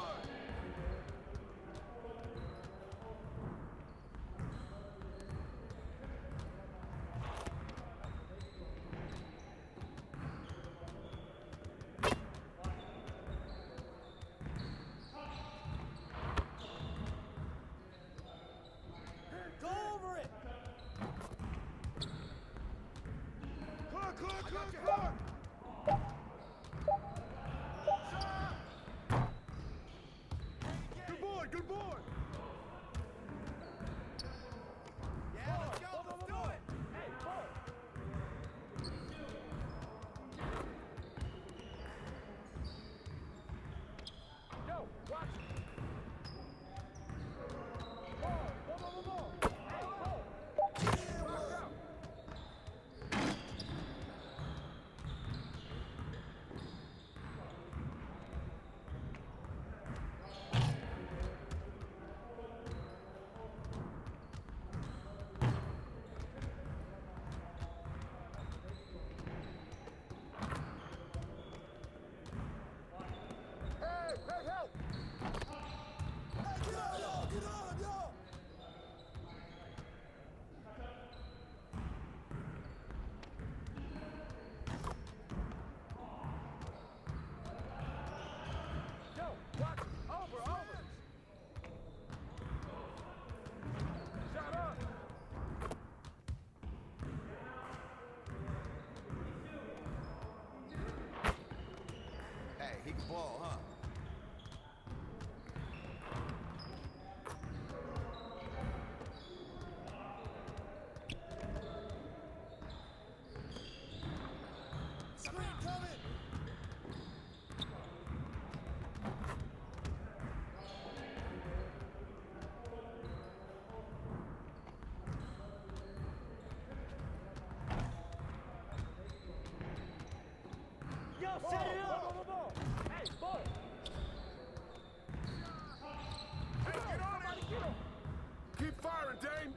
Set it up. Hey, boy. Hey, get on it. Keep firing, Dame.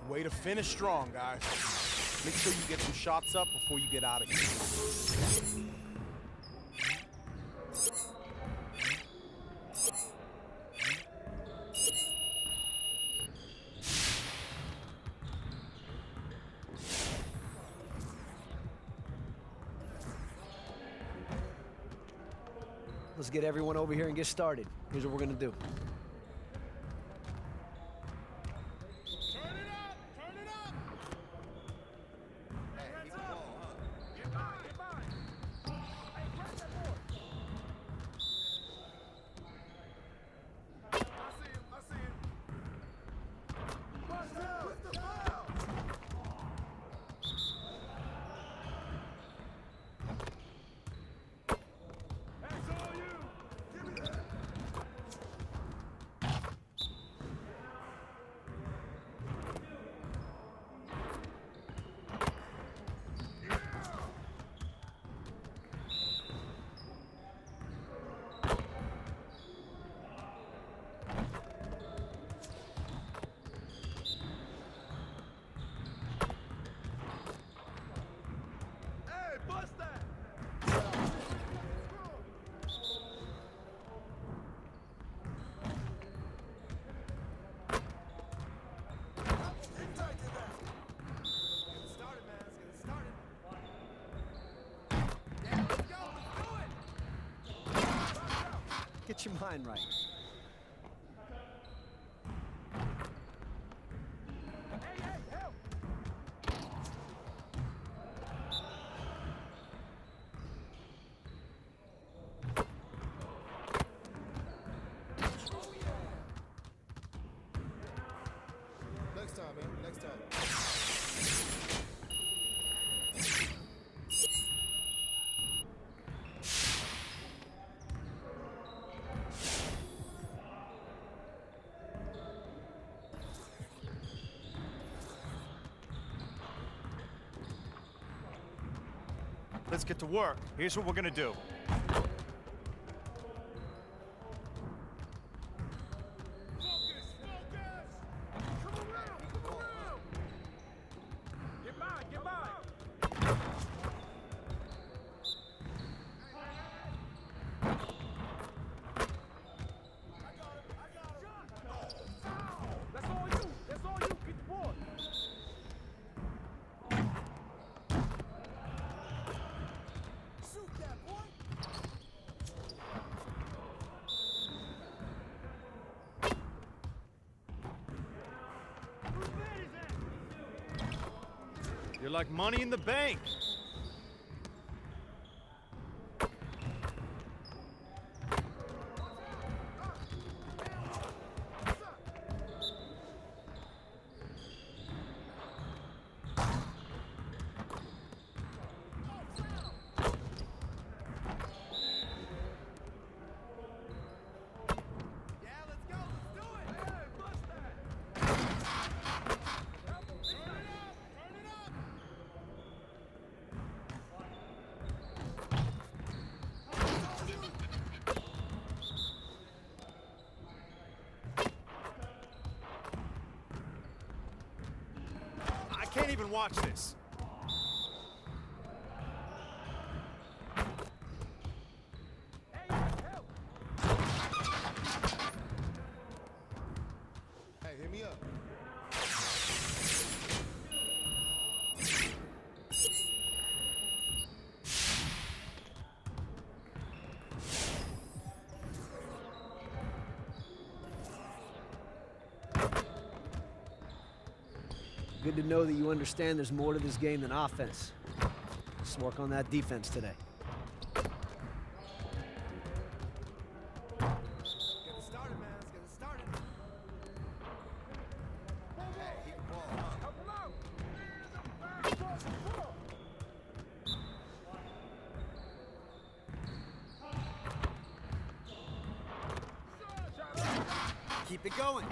Way to finish strong, guys. Make sure you get some shots up before you get out of here. Let's get everyone over here and get started. Here's what we're gonna do. Get your mind right. Next time, man. Next time. Let's get to work. Here's what we're gonna do. You're like money in the bank. can't even watch this. Hey, hit me up. Good to know that you understand there's more to this game than offense. Let's work on that defense today. Get it started, man. Let's get it started. Hey, he can ball, huh? Help him out. Keep it going.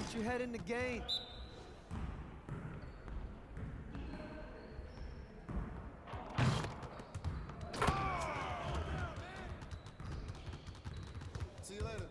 Get your head in the game. See you later.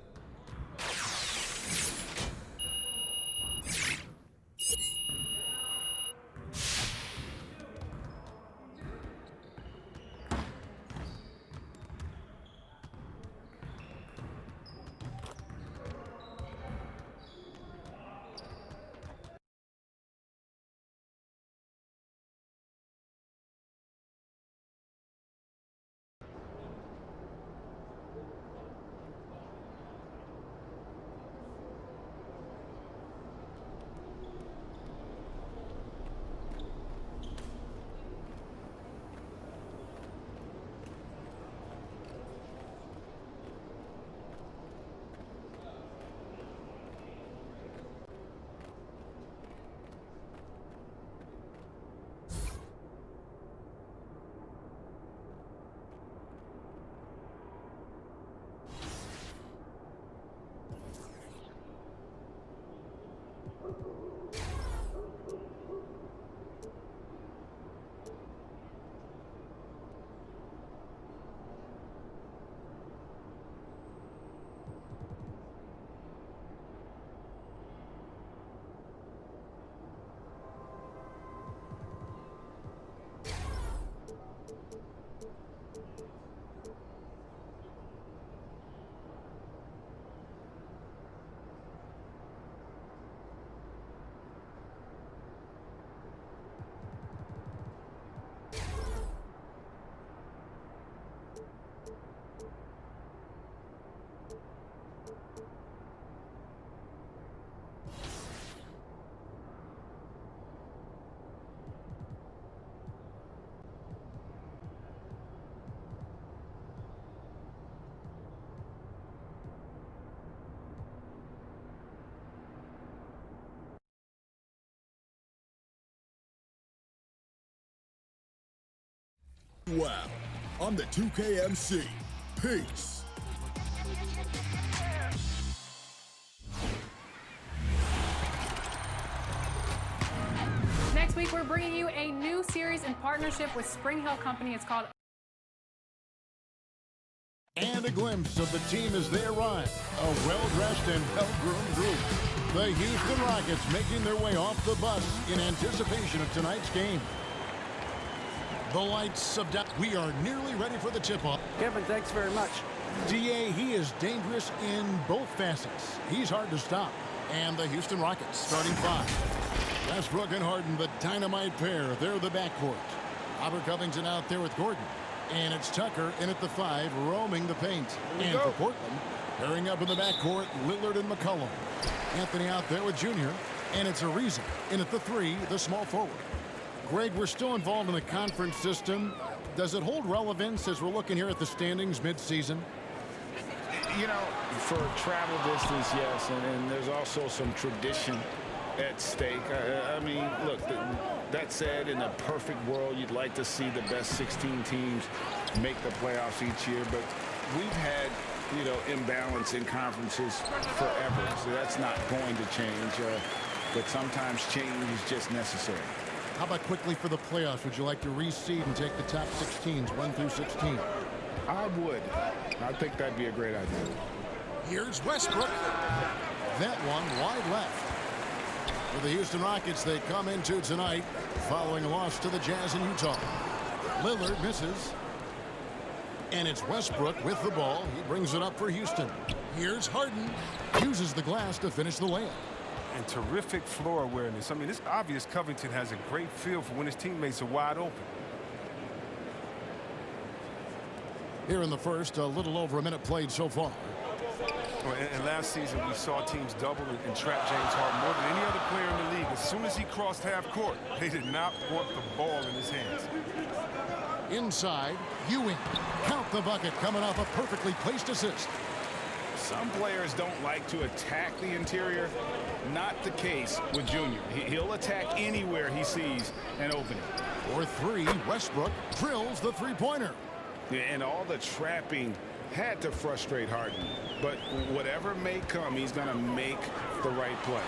Wow, I'm the 2K MC. Peace. Next week, we're bringing you a new series in partnership with Spring Hill Company. It's called And a glimpse of the team as they arrive. A well-dressed and well-groomed group. The Houston Rockets making their way off the bus in anticipation of tonight's game. The lights of death. We are nearly ready for the tip-off. Kevin, thanks very much. DA, he is dangerous in both facets. He's hard to stop. And the Houston Rockets starting five. Westbrook and Harden, the dynamite pair. They're the backcourt. Robert Covington out there with Gordon. And it's Tucker in at the 5, roaming the paint. And for Portland, pairing up in the backcourt, Lillard and McCollum. Anthony out there with Junior. And it's Ariza in at the 3, the small forward. Greg, we're still involved in the conference system. Does it hold relevance as we're looking here at the standings mid-season? You know, for travel distance, yes, and there's also some tradition at stake. I mean, look, that said, in a perfect world, you'd like to see the best 16 teams make the playoffs each year, but we've had, you know, imbalance in conferences forever, so that's not going to change, but sometimes change is just necessary. How about quickly for the playoffs? Would you like to reseed and take the top 16s, 1 through 16? I would. I think that'd be a great idea. Here's Westbrook. That one wide left. For the Houston Rockets, they come into tonight following a loss to the Jazz in Utah. Lillard misses. And it's Westbrook with the ball. He brings it up for Houston. Here's Harden. Uses the glass to finish the layup. And terrific floor awareness. I mean, it's obvious Covington has a great feel for when his teammates are wide open. Here in the first, a little over a minute played so far. And last season, we saw teams double and trap James Harden more than any other player in the league. As soon as he crossed half court, they did not want the ball in his hands. Inside, Ewing. Count the bucket coming off a perfectly placed assist. Some players don't like to attack the interior. Not the case with Junior. He'll attack anywhere he sees an opening. For 3, Westbrook drills the three-pointer. And all the trapping had to frustrate Harden. But whatever may come, he's going to make the right play.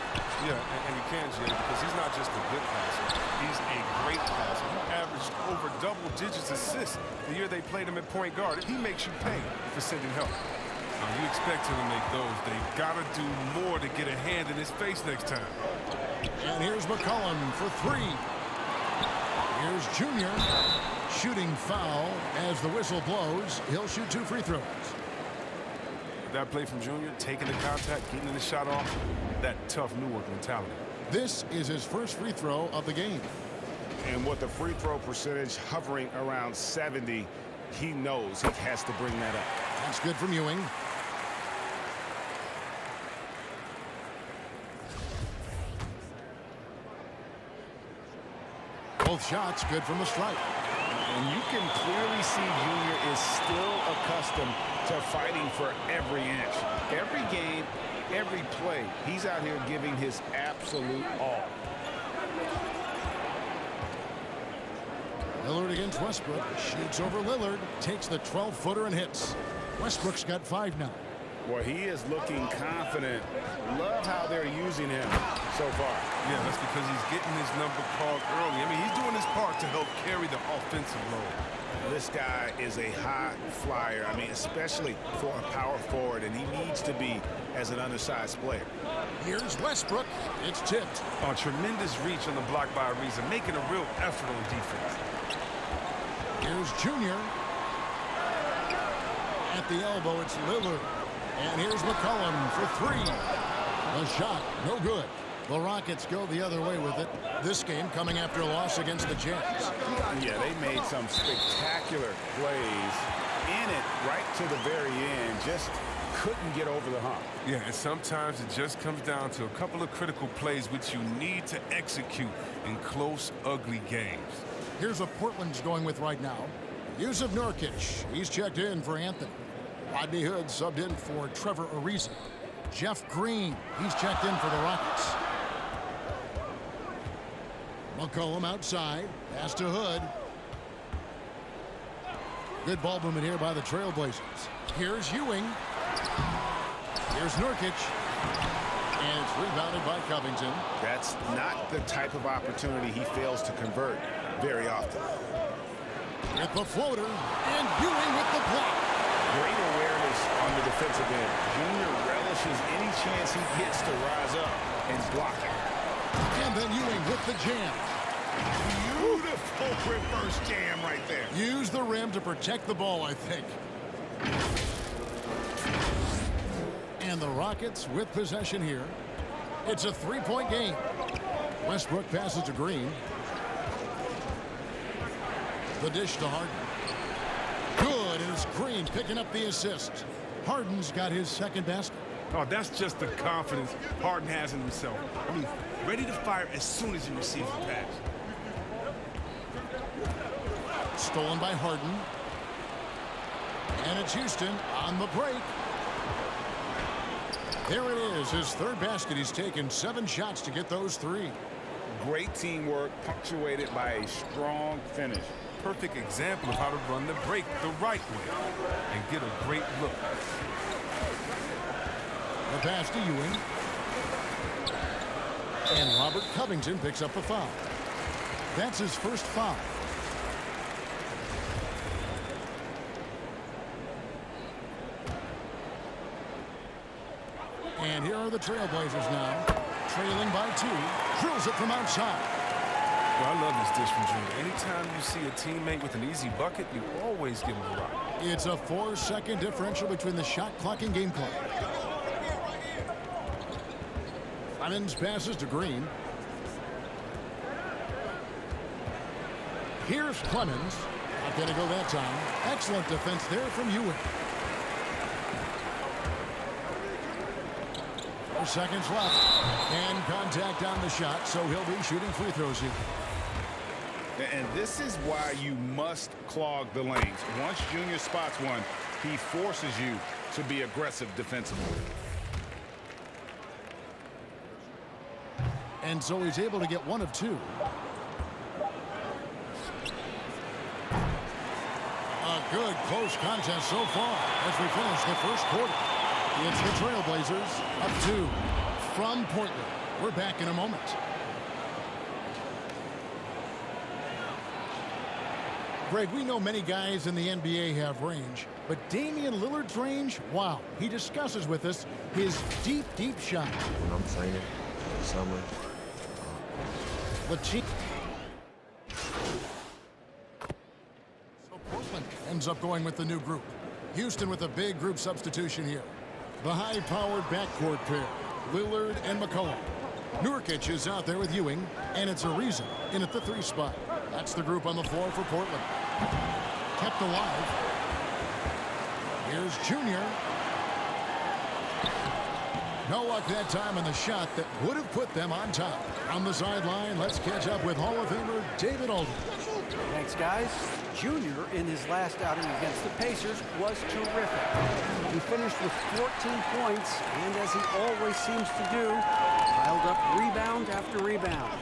Yeah, and he can, Jay, because he's not just a good passer. He's a great passer. He averaged over double digits assists the year they played him at point guard. He makes you pay for sending help. Now, you expect him to make those. They've got to do more to get a hand in his face next time. And here's McCollum for 3. Here's Junior. Shooting foul as the whistle blows. He'll shoot 2 free throws. That play from Junior, taking the contact, getting the shot off, that tough Newark mentality. This is his first free throw of the game. And with the free throw percentage hovering around 70, he knows he has to bring that up. That's good from Ewing. Both shots good from the stripe. And you can clearly see Junior is still accustomed to fighting for every inch. Every game, every play, he's out here giving his absolute all. Lillard against Westbrook. Shoots over Lillard. Takes the 12-footer and hits. Westbrook's got 5 now. Well, he is looking confident. Love how they're using him so far. Yeah, that's because he's getting his number called early. I mean, he's doing his part to help carry the offensive load. This guy is a high flyer. I mean, especially for a power forward, and he needs to be as an undersized player. Here's Westbrook. It's tipped. Oh, tremendous reach on the block by Ariza, making a real effort on defense. Here's Junior. At the elbow, it's Lillard. And here's McCollum for 3. The shot, no good. The Rockets go the other way with it. This game coming after a loss against the Jazz. Yeah, they made some spectacular plays in it right to the very end. Just couldn't get over the hump. Yeah, and sometimes it just comes down to a couple of critical plays which you need to execute in close, ugly games. Here's what Portland's going with right now. Yusuf Nurkic. He's checked in for Anthony. Rodney Hood subbed in for Trevor Ariza. Jeff Green, he's checked in for the Rockets. McCollum outside. Pass to Hood. Good ball movement here by the Trailblazers. Here's Ewing. Here's Nurkic. And it's rebounded by Covington. That's not the type of opportunity he fails to convert very often. With the floater. And Ewing with the block. Great awareness on the defensive end. Junior relishes any chance he gets to rise up and block it. And then Ewing with the jam. Beautiful reverse jam right there. Use the rim to protect the ball, I think. And the Rockets with possession here. It's a 3-point game. Westbrook passes to Green. The dish to Harden. Good, and it's Green picking up the assist. Harden's got his second basket. Oh, that's just the confidence Harden has in himself. I mean, ready to fire as soon as he receives the pass. Stolen by Harden. And it's Houston on the break. There it is, his third basket. He's taken 7 shots to get those 3. Great teamwork, punctuated by a strong finish. Perfect example of how to run the break the right way and get a great look. The pass to Ewing. And Robert Covington picks up the foul. That's his first foul. And here are the Trailblazers now, trailing by 2. Drills it from outside. Well, I love this dish from Junior. Anytime you see a teammate with an easy bucket, you always give him a rock. It's a 4-second differential between the shot clock and game clock. Clemens passes to Green. Here's Clemens. Not going to go that time. Excellent defense there from Ewing. 4 seconds left. And contact on the shot, so he'll be shooting free throws here. And this is why you must clog the lanes. Once Junior spots one, he forces you to be aggressive defensively. And so he's able to get 1 of 2. A good close contest so far as we finish the first quarter. It's the Trailblazers up 2 from Portland. We're back in a moment. Greg, we know many guys in the NBA have range, but Damian Lillard's range, wow. He discusses with us his deep, deep shot. When I'm training in the summer, So Portland ends up going with the new group. Houston with a big group substitution here. The high-powered backcourt pair, Lillard and McCollum. Nurkic is out there with Ewing, and it's Ariza in at the 3 spot. That's the group on the floor for Portland. Kept alive. Here's Junior. No luck that time on the shot that would have put them on top. On the sideline, let's catch up with Hall of Famer David Aldridge. Thanks, guys. Junior, in his last outing against the Pacers, was terrific. He finished with 14 points, and as he always seems to do, piled up rebound after rebound.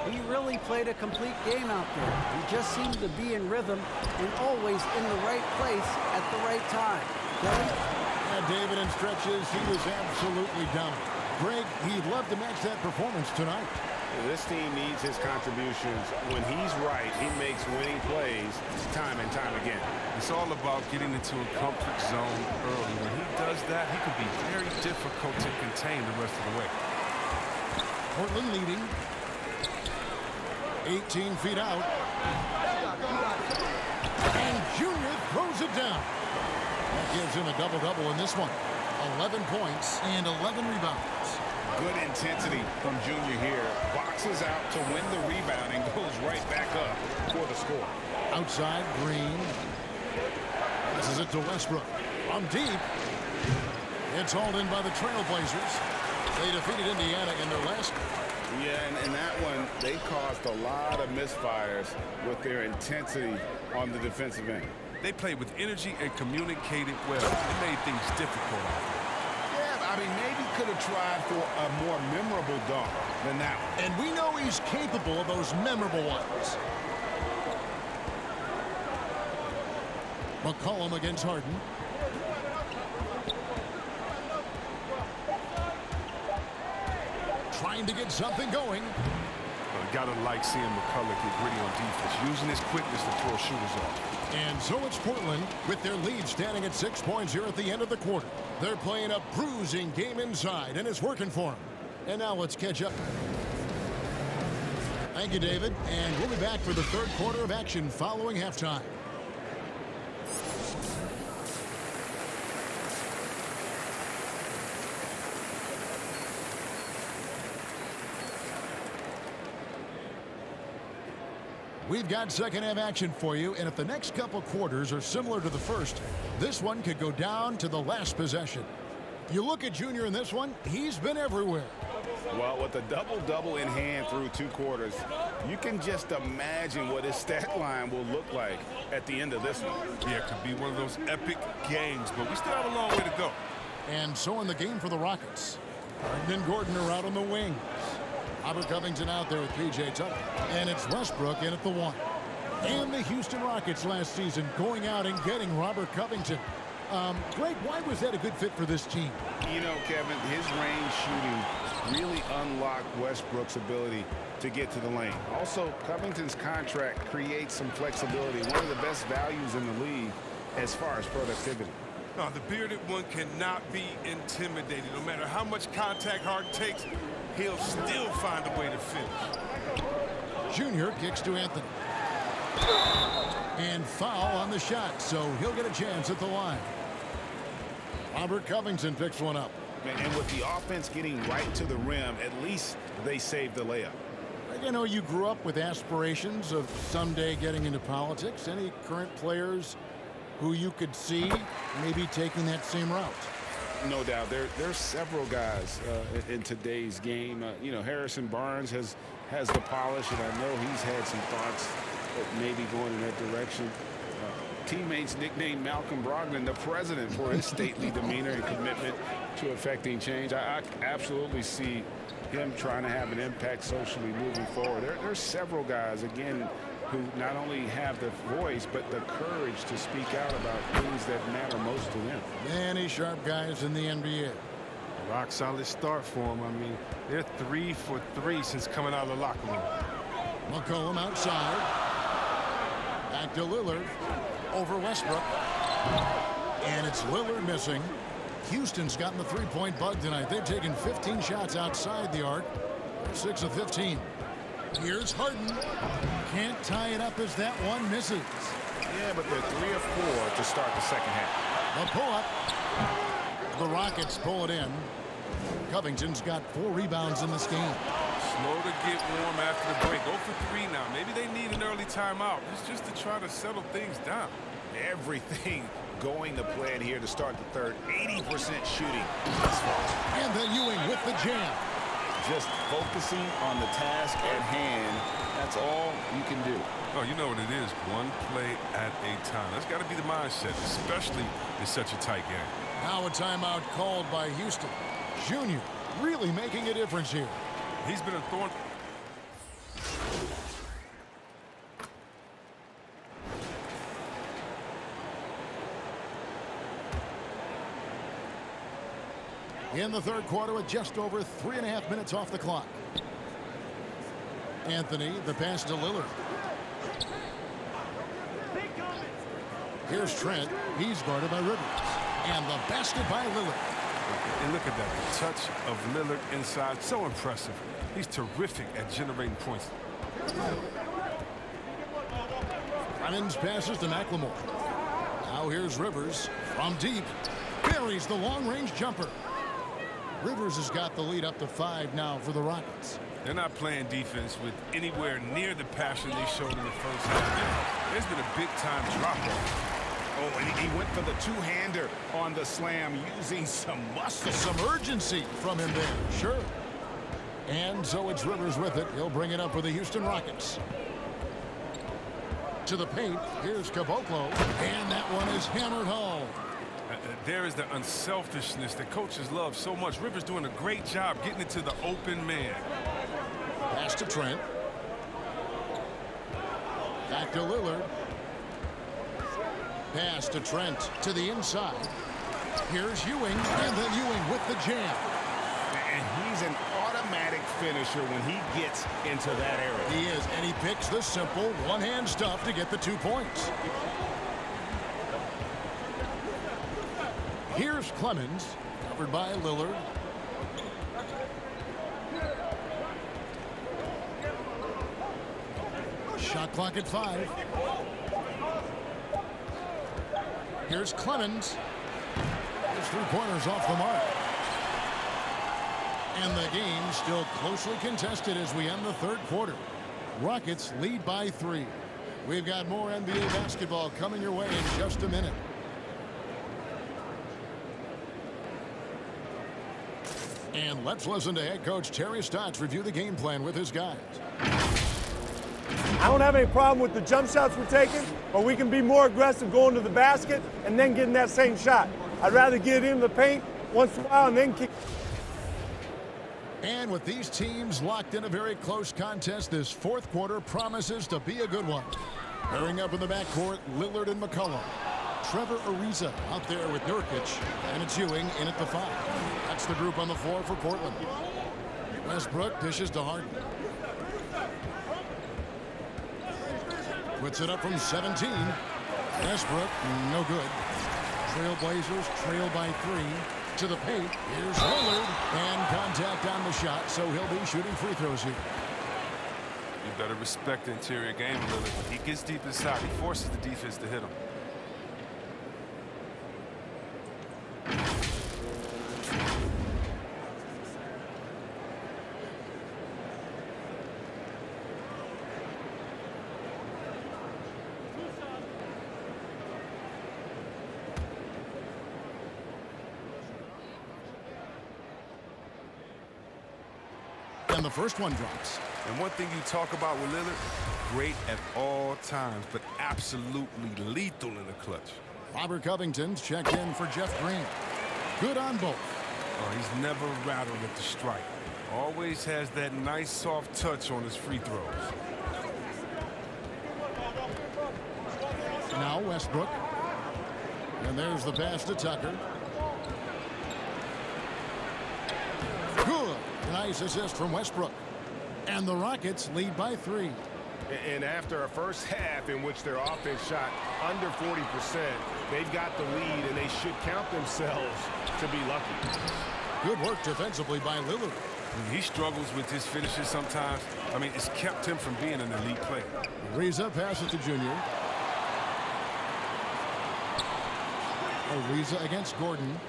He really played a complete game out there. He just seemed to be in rhythm and always in the right place at the right time. Kelly? Yeah, David, in stretches, he was absolutely dominant. Greg, he'd love to match that performance tonight. This team needs his contributions. When he's right, he makes winning plays time and time again. It's all about getting into a comfort zone early. When he does that, he can be very difficult to contain the rest of the way. Portland leading. 18 feet out. And Junior throws it down. That gives him a double-double in this one. 11 points and 11 rebounds. Good intensity from Junior here. Boxes out to win the rebound and goes right back up for the score. Outside, Green. Passes it to Westbrook. From deep. It's hauled in by the Trailblazers. They defeated Indiana in their last. Yeah, and in that one, they caused a lot of misfires with their intensity on the defensive end. They played with energy and communicated well. It made things difficult. Yeah, I mean, maybe could have tried for a more memorable dunk than that one. And we know he's capable of those memorable ones. McCollum against Harden. Trying to get something going. Gotta like seeing McCullough get gritty on defense, using his quickness to throw shooters off. And so it's Portland with their lead standing at 6 points here at the end of the quarter. They're playing a bruising game inside, and it's working for them. And now let's catch up. Thank you, David. And we'll be back for the third quarter of action following halftime. We've got second half action for you, and if the next couple quarters are similar to the first, this one could go down to the last possession. You look at Junior in this one, he's been everywhere. Well, with a double-double in hand through 2 quarters, you can just imagine what his stat line will look like at the end of this one. Yeah, it could be one of those epic games, but we still have a long way to go. And so in the game for the Rockets, Brandon Gordon are out on the wings. Robert Covington out there with P.J. Tucker. And it's Westbrook in at the 1. And the Houston Rockets last season going out and getting Robert Covington. Greg, why was that a good fit for this team? You know, Kevin, his range shooting really unlocked Westbrook's ability to get to the lane. Also, Covington's contract creates some flexibility. One of the best values in the league as far as productivity. No, the bearded one cannot be intimidated. No matter how much contact Harden takes, he'll still find a way to finish. Junior kicks to Anthony. And foul on the shot, so he'll get a chance at the line. Robert Covington picks one up. And with the offense getting right to the rim, at least they saved the layup. You know, you grew up with aspirations of someday getting into politics. Any current players who you could see maybe taking that same route? No doubt. There's several guys in today's game. You know, Harrison Barnes has the polish, and I know he's had some thoughts of maybe going in that direction. Teammates nicknamed Malcolm Brogdon the president for his stately demeanor and commitment to effecting change. I absolutely see him trying to have an impact socially moving forward. There's several guys, again, who not only have the voice but the courage to speak out about things that matter most to them. Many sharp guys in the NBA. Rock solid start for them. I mean, they're 3 for 3 since coming out of the locker room. McCollum outside. Back to Lillard. Over Westbrook. And it's Lillard missing. Houston's gotten the three-point bug tonight. They've taken 15 shots outside the arc. 6 of 15. Here's Harden. Can't tie it up as that one misses. Yeah, but they're 3 of 4 to start the second half. The pull-up. The Rockets pull it in. Covington's got 4 rebounds in this game. Slow to get warm after the break. 0 for 3 now. Maybe they need an early timeout. It's just to try to settle things down. Everything going to plan here to start the third. 80% shooting. And then Ewing with the jam. Just focusing on the task at hand. That's all you can do. Oh, you know what it is. One play at a time. That's got to be the mindset, especially in such a tight game. Now a timeout called by Houston. Junior really making a difference here. He's been a thorn. In the third quarter with just over 3.5 minutes off the clock. Anthony, the pass to Lillard. Here's Trent. He's guarded by Rivers. And the basket by Lillard. And look at that. The touch of Lillard inside. So impressive. He's terrific at generating points. Clemens passes to McLemore. Now here's Rivers from deep. Buries the long-range jumper. Rivers has got the lead up to 5 now for the Rockets. They're not playing defense with anywhere near the passion they showed in the first half. There's been a big-time drop-off. Oh, and he went for the two-hander on the slam using some muscle. Some urgency from him there. Sure. And so it's Rivers with it. He'll bring it up for the Houston Rockets. To the paint. Here's Caboclo. And that one is hammered home. There is the unselfishness that coaches love so much. Rivers doing a great job getting it to the open man. Pass to Trent. Back to Lillard. Pass to Trent to the inside. Here's Ewing, and then Ewing with the jam. And he's an automatic finisher when he gets into that area. He is, and he picks the simple one-hand stuff to get the 2 points. Here's Clemens, covered by Lillard. Shot clock at 5. Here's Clemens. His 3-pointers off the mark. And the game still closely contested as we end the third quarter. Rockets lead by 3. We've got more NBA basketball coming your way in just a minute. And let's listen to head coach Terry Stotts review the game plan with his guys. I don't have any problem with the jump shots we're taking, but we can be more aggressive going to the basket and then getting that same shot. I'd rather get in the paint once in a while and then kick. And with these teams locked in a very close contest, this fourth quarter promises to be a good one. Pairing up in the backcourt, Lillard and McCollum. Trevor Ariza out there with Nurkic, and it's Ewing in at the 5. That's the group on the floor for Portland. Westbrook dishes to Harden. Puts it up from 17. Westbrook, no good. Trailblazers trail by 3. To the paint. Here's Lillard. And contact on the shot, so he'll be shooting free throws here. You better respect the interior game a little. When he gets deep inside, he forces the defense to hit him. And the first one drops. And one thing you talk about with Lillard, great at all times, but absolutely lethal in the clutch. Robert Covington's checked in for Jeff Green. Good on both. Oh, he's never rattled at the strike. Always has that nice soft touch on his free throws. Now Westbrook. And there's the pass to Tucker. Good. Nice assist from Westbrook. And the Rockets lead by 3. And after a first half in which their offense shot under 40%, they've got the lead, and they should count themselves to be lucky. Good work defensively by Lillard. He struggles with his finishes sometimes. I mean, it's kept him from being an elite player. Ariza passes to Junior. Ariza against Gordon.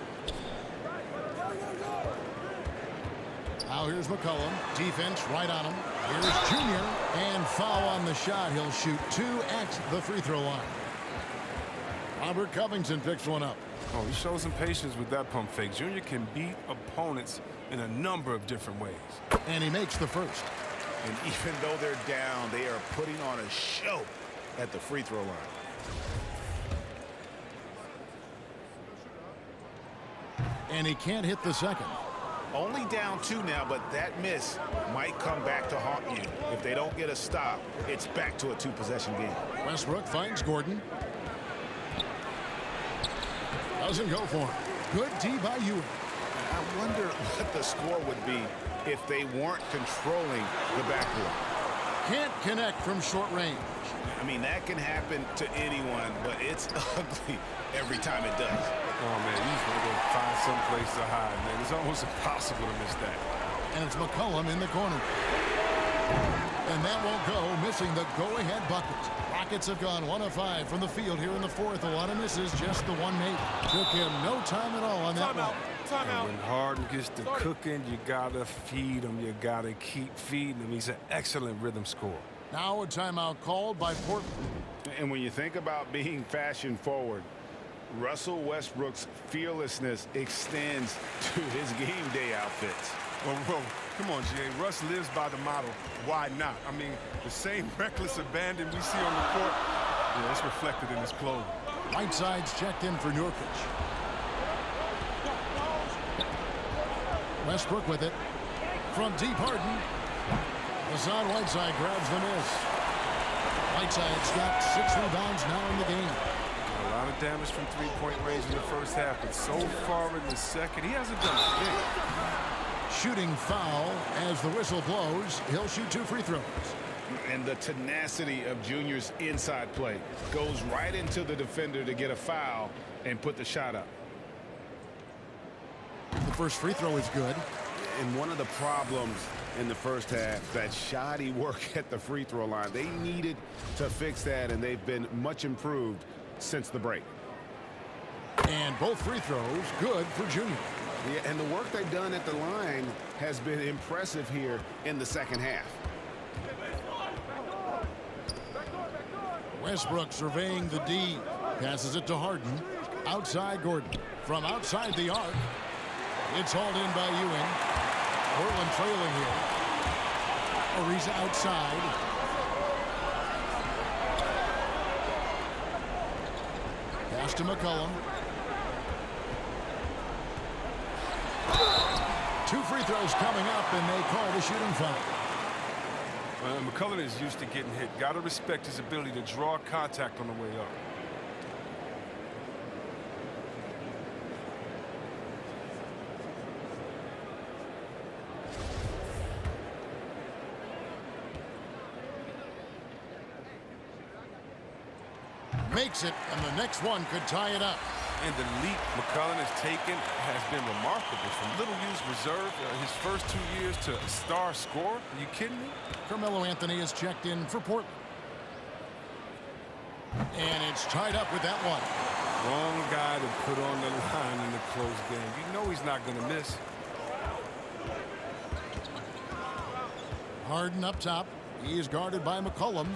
Now here's McCollum. Defense right on him. Here's Junior. And foul on the shot. He'll shoot 2 at the free throw line. Robert Covington picks one up. Oh, he shows some patience with that pump fake. Junior can beat opponents in a number of different ways. And he makes the first. And even though they're down, they are putting on a show at the free throw line. And he can't hit the second. Only down 2 now, but that miss might come back to haunt you. If they don't get a stop, it's back to a 2-possession game. Westbrook finds Gordon. Doesn't go for him. Good D by Ewing. I wonder what the score would be if they weren't controlling the backboard. Can't connect from short range. I mean, that can happen to anyone, but it's ugly every time it does. Oh, man, you just want to go find some place to hide, man. It's almost impossible to miss that. And it's McCollum in the corner. And that won't go, missing the go-ahead bucket. Rockets have gone 1 of 5 from the field here in the fourth. A lot of misses, just the one made. Took him no time at all on that one. And when Harden gets to cooking, you got to feed him. You got to keep feeding him. He's an excellent rhythm scorer. Now a timeout called by Portland. And when you think about being fashion forward, Russell Westbrook's fearlessness extends to his game day outfits. Well, come on, G.A. Russ lives by the motto, why not? I mean, the same reckless abandon we see on the court, yeah, it's reflected in his clothing. Whiteside's checked in for Nurkic. Westbrook with it. From deep Harden. Hassan Whiteside grabs the miss. Whiteside's got 6 rebounds now in the game. A lot of damage from three-point range in the first half, but so far in the second, he hasn't done a thing. Shooting foul as the whistle blows. He'll shoot 2 free throws. And the tenacity of Junior's inside play goes right into the defender to get a foul and put the shot up. The first free throw is good. And one of the problems in the first half, that shoddy work at the free throw line. They needed to fix that, and they've been much improved since the break. And both free throws good for Junior. Yeah, and the work they've done at the line has been impressive here in the second half. Westbrook surveying the D. Passes it to Harden. Outside Gordon. From outside the arc. It's hauled in by Ewing. Portland trailing here. Ariza outside. Pass to McCollum. 2 free throws coming up, and they call the shooting foul. McCullough is used to getting hit. Got to respect his ability to draw contact on the way up. Makes it, and the next one could tie it up. And the leap McCollum has taken has been remarkable. From little used reserve his first 2 years to a star scorer. Are you kidding me? Carmelo Anthony is checked in for Portland. And it's tied up with that one. Wrong guy to put on the line in the close game. You know he's not going to miss. Harden up top. He is guarded by McCollum.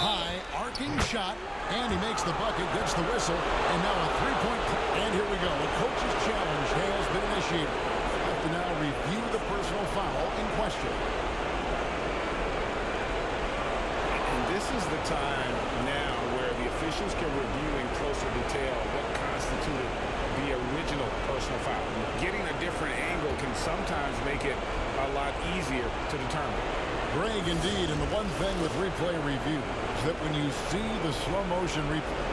High, arcing shot, and he makes the bucket, gets the whistle, and now a three-point. And here we go. A coach's challenge has been initiated. Have to now review the personal foul in question. And this is the time now where the officials can review in closer detail what constituted the original personal foul. Getting a different angle can sometimes make it a lot easier to determine. Greg, indeed, and the one thing with replay review is that when you see the slow motion replay,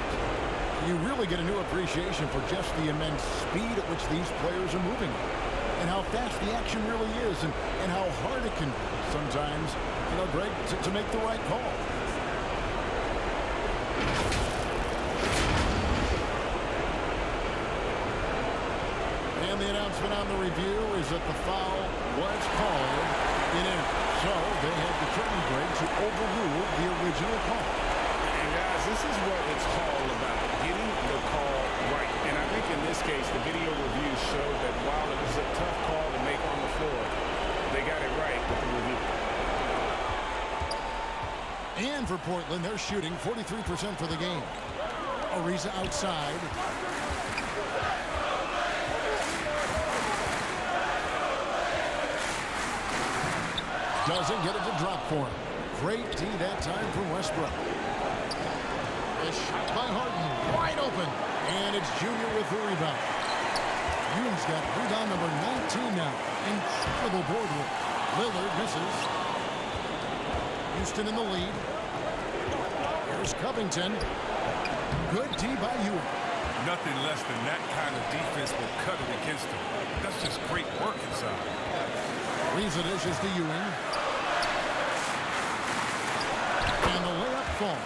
you really get a new appreciation for just the immense speed at which these players are moving and how fast the action really is and how hard it can be sometimes, Greg, to make the right call. And the announcement on the review is that the foul was called in error. So they have determined, Greg, to overrule the original call. And guys, this is what it's all about, getting the call right. And I think in this case, the video review showed that while it was a tough call to make on the floor, they got it right with the review. And for Portland, they're shooting 43% for the game. Ariza outside. Doesn't get it to drop for him. Great D that time from Westbrook. A shot by Harden, wide open. And it's Junior with the rebound. Ewing's got rebound number 19 now. Incredible board work. Lillard misses. Houston in the lead. Here's Covington. Good D by Ewing. Nothing less than that kind of defense will cut it against him. That's just great work inside. Reza dishes to Ewing. And the layup falls.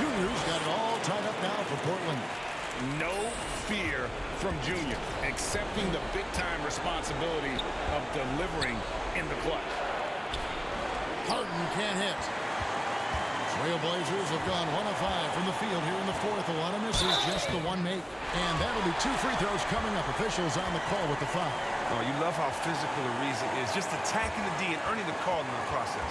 Junior's got it all tied up now for Portland. No fear from Junior, accepting the big-time responsibility of delivering in the clutch. Harden can't hit. Trailblazers have gone 1 of 5 from the field here in the fourth. A lot of misses, just the one make. And that'll be 2 free throws coming up. Officials on the call with the foul. Oh, you love how physical Ariza is, just attacking the D and earning the call in the process.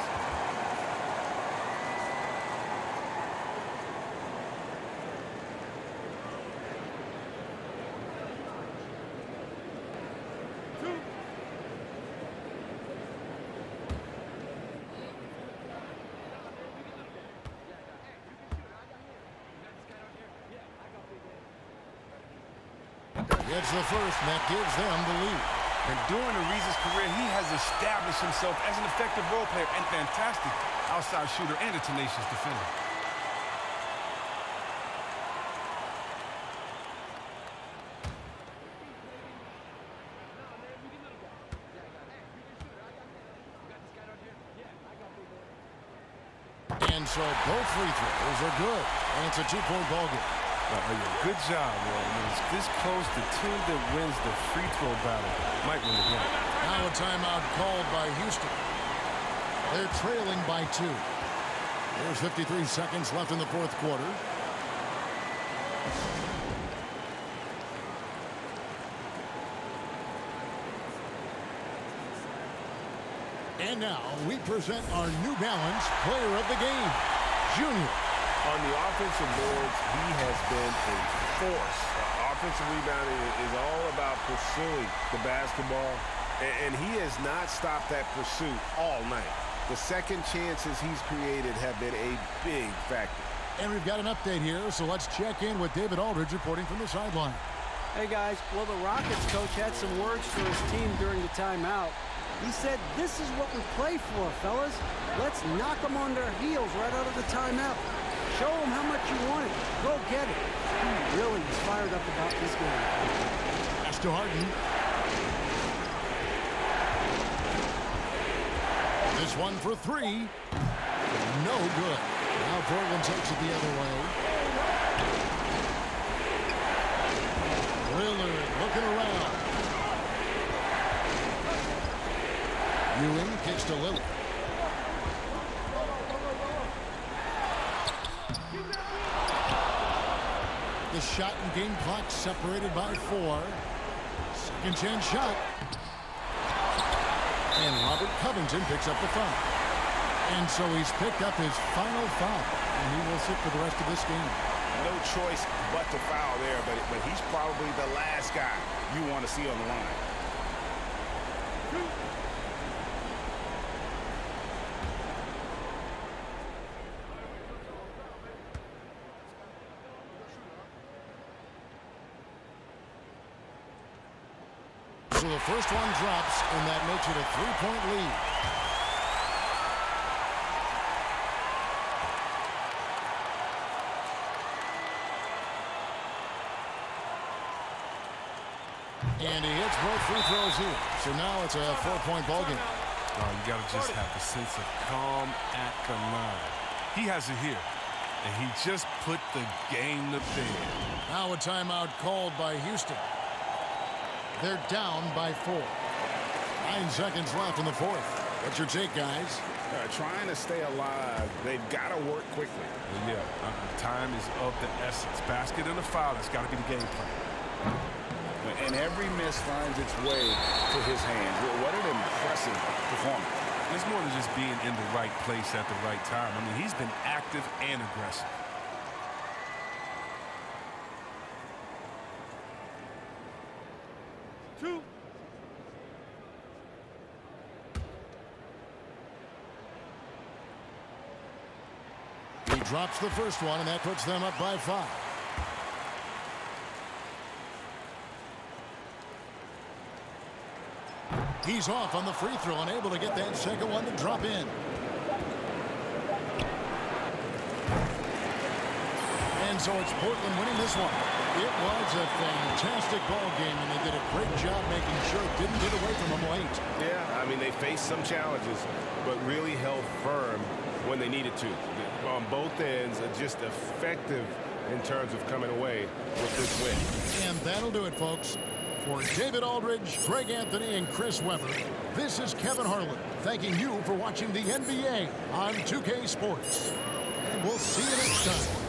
Gets the first, and that gives them the lead. And during Ariza's career, he has established himself as an effective role player and fantastic outside shooter and a tenacious defender. And so both free throws are good. And it's a 2-point ball game. Good job, man. It's this close. The team that wins the free throw battle might win the game. Now a timeout called by Houston. They're trailing by 2. There's 53 seconds left in the fourth quarter. And now we present our New Balance Player of the Game. junior. On the offensive boards, he has been a force. Offensive rebounding is all about pursuing the basketball, and he has not stopped that pursuit all night. The second chances he's created have been a big factor. And we've got an update here, so let's check in with David Aldridge reporting from the sideline. Hey, guys. Well, the Rockets coach had some words for his team during the timeout. He said, "This is what we play for, fellas. Let's knock them on their heels right out of the timeout. Show them how much you want it. Go get it." He really is fired up about this game. Pass to Harden. This one for three. No good. Now Portland takes it the other way. Lillard looking around. Ewing kicks to Lillard. The shot and game clock separated by 4. Second chance shot. And Robert Covington picks up the foul. And so he's picked up his final foul. And he will sit for the rest of this game. No choice but to foul there, but he's probably the last guy you want to see on the line. So the first one drops, and that makes it a 3-point lead. And he hits both free throws here. So now it's a 4-point ball game. Oh, you got to just have a sense of calm at the line. He has it here, and he just put the game to bed. Now a timeout called by Houston. They're down by 4. 9 seconds left in the fourth. What's your take, guys? Trying to stay alive, they've got to work quickly. Yeah, time is of the essence. Basket and a foul, that's got to be the game plan. And every miss finds its way to his hands. What an impressive performance. It's more than just being in the right place at the right time. I mean, he's been active and aggressive. He drops the first one, and that puts them up by 5. He's off on the free throw, unable to get that second one to drop in. And so it's Portland winning this one. It was a fantastic ball game, and they did a great job making sure it didn't get away from them late. Yeah, I mean, they faced some challenges, but really held firm when they needed to. On both ends, just effective in terms of coming away with this win. And that'll do it, folks. For David Aldridge, Greg Anthony, and Chris Webber, this is Kevin Harlan thanking you for watching the NBA on 2K Sports. And we'll see you next time.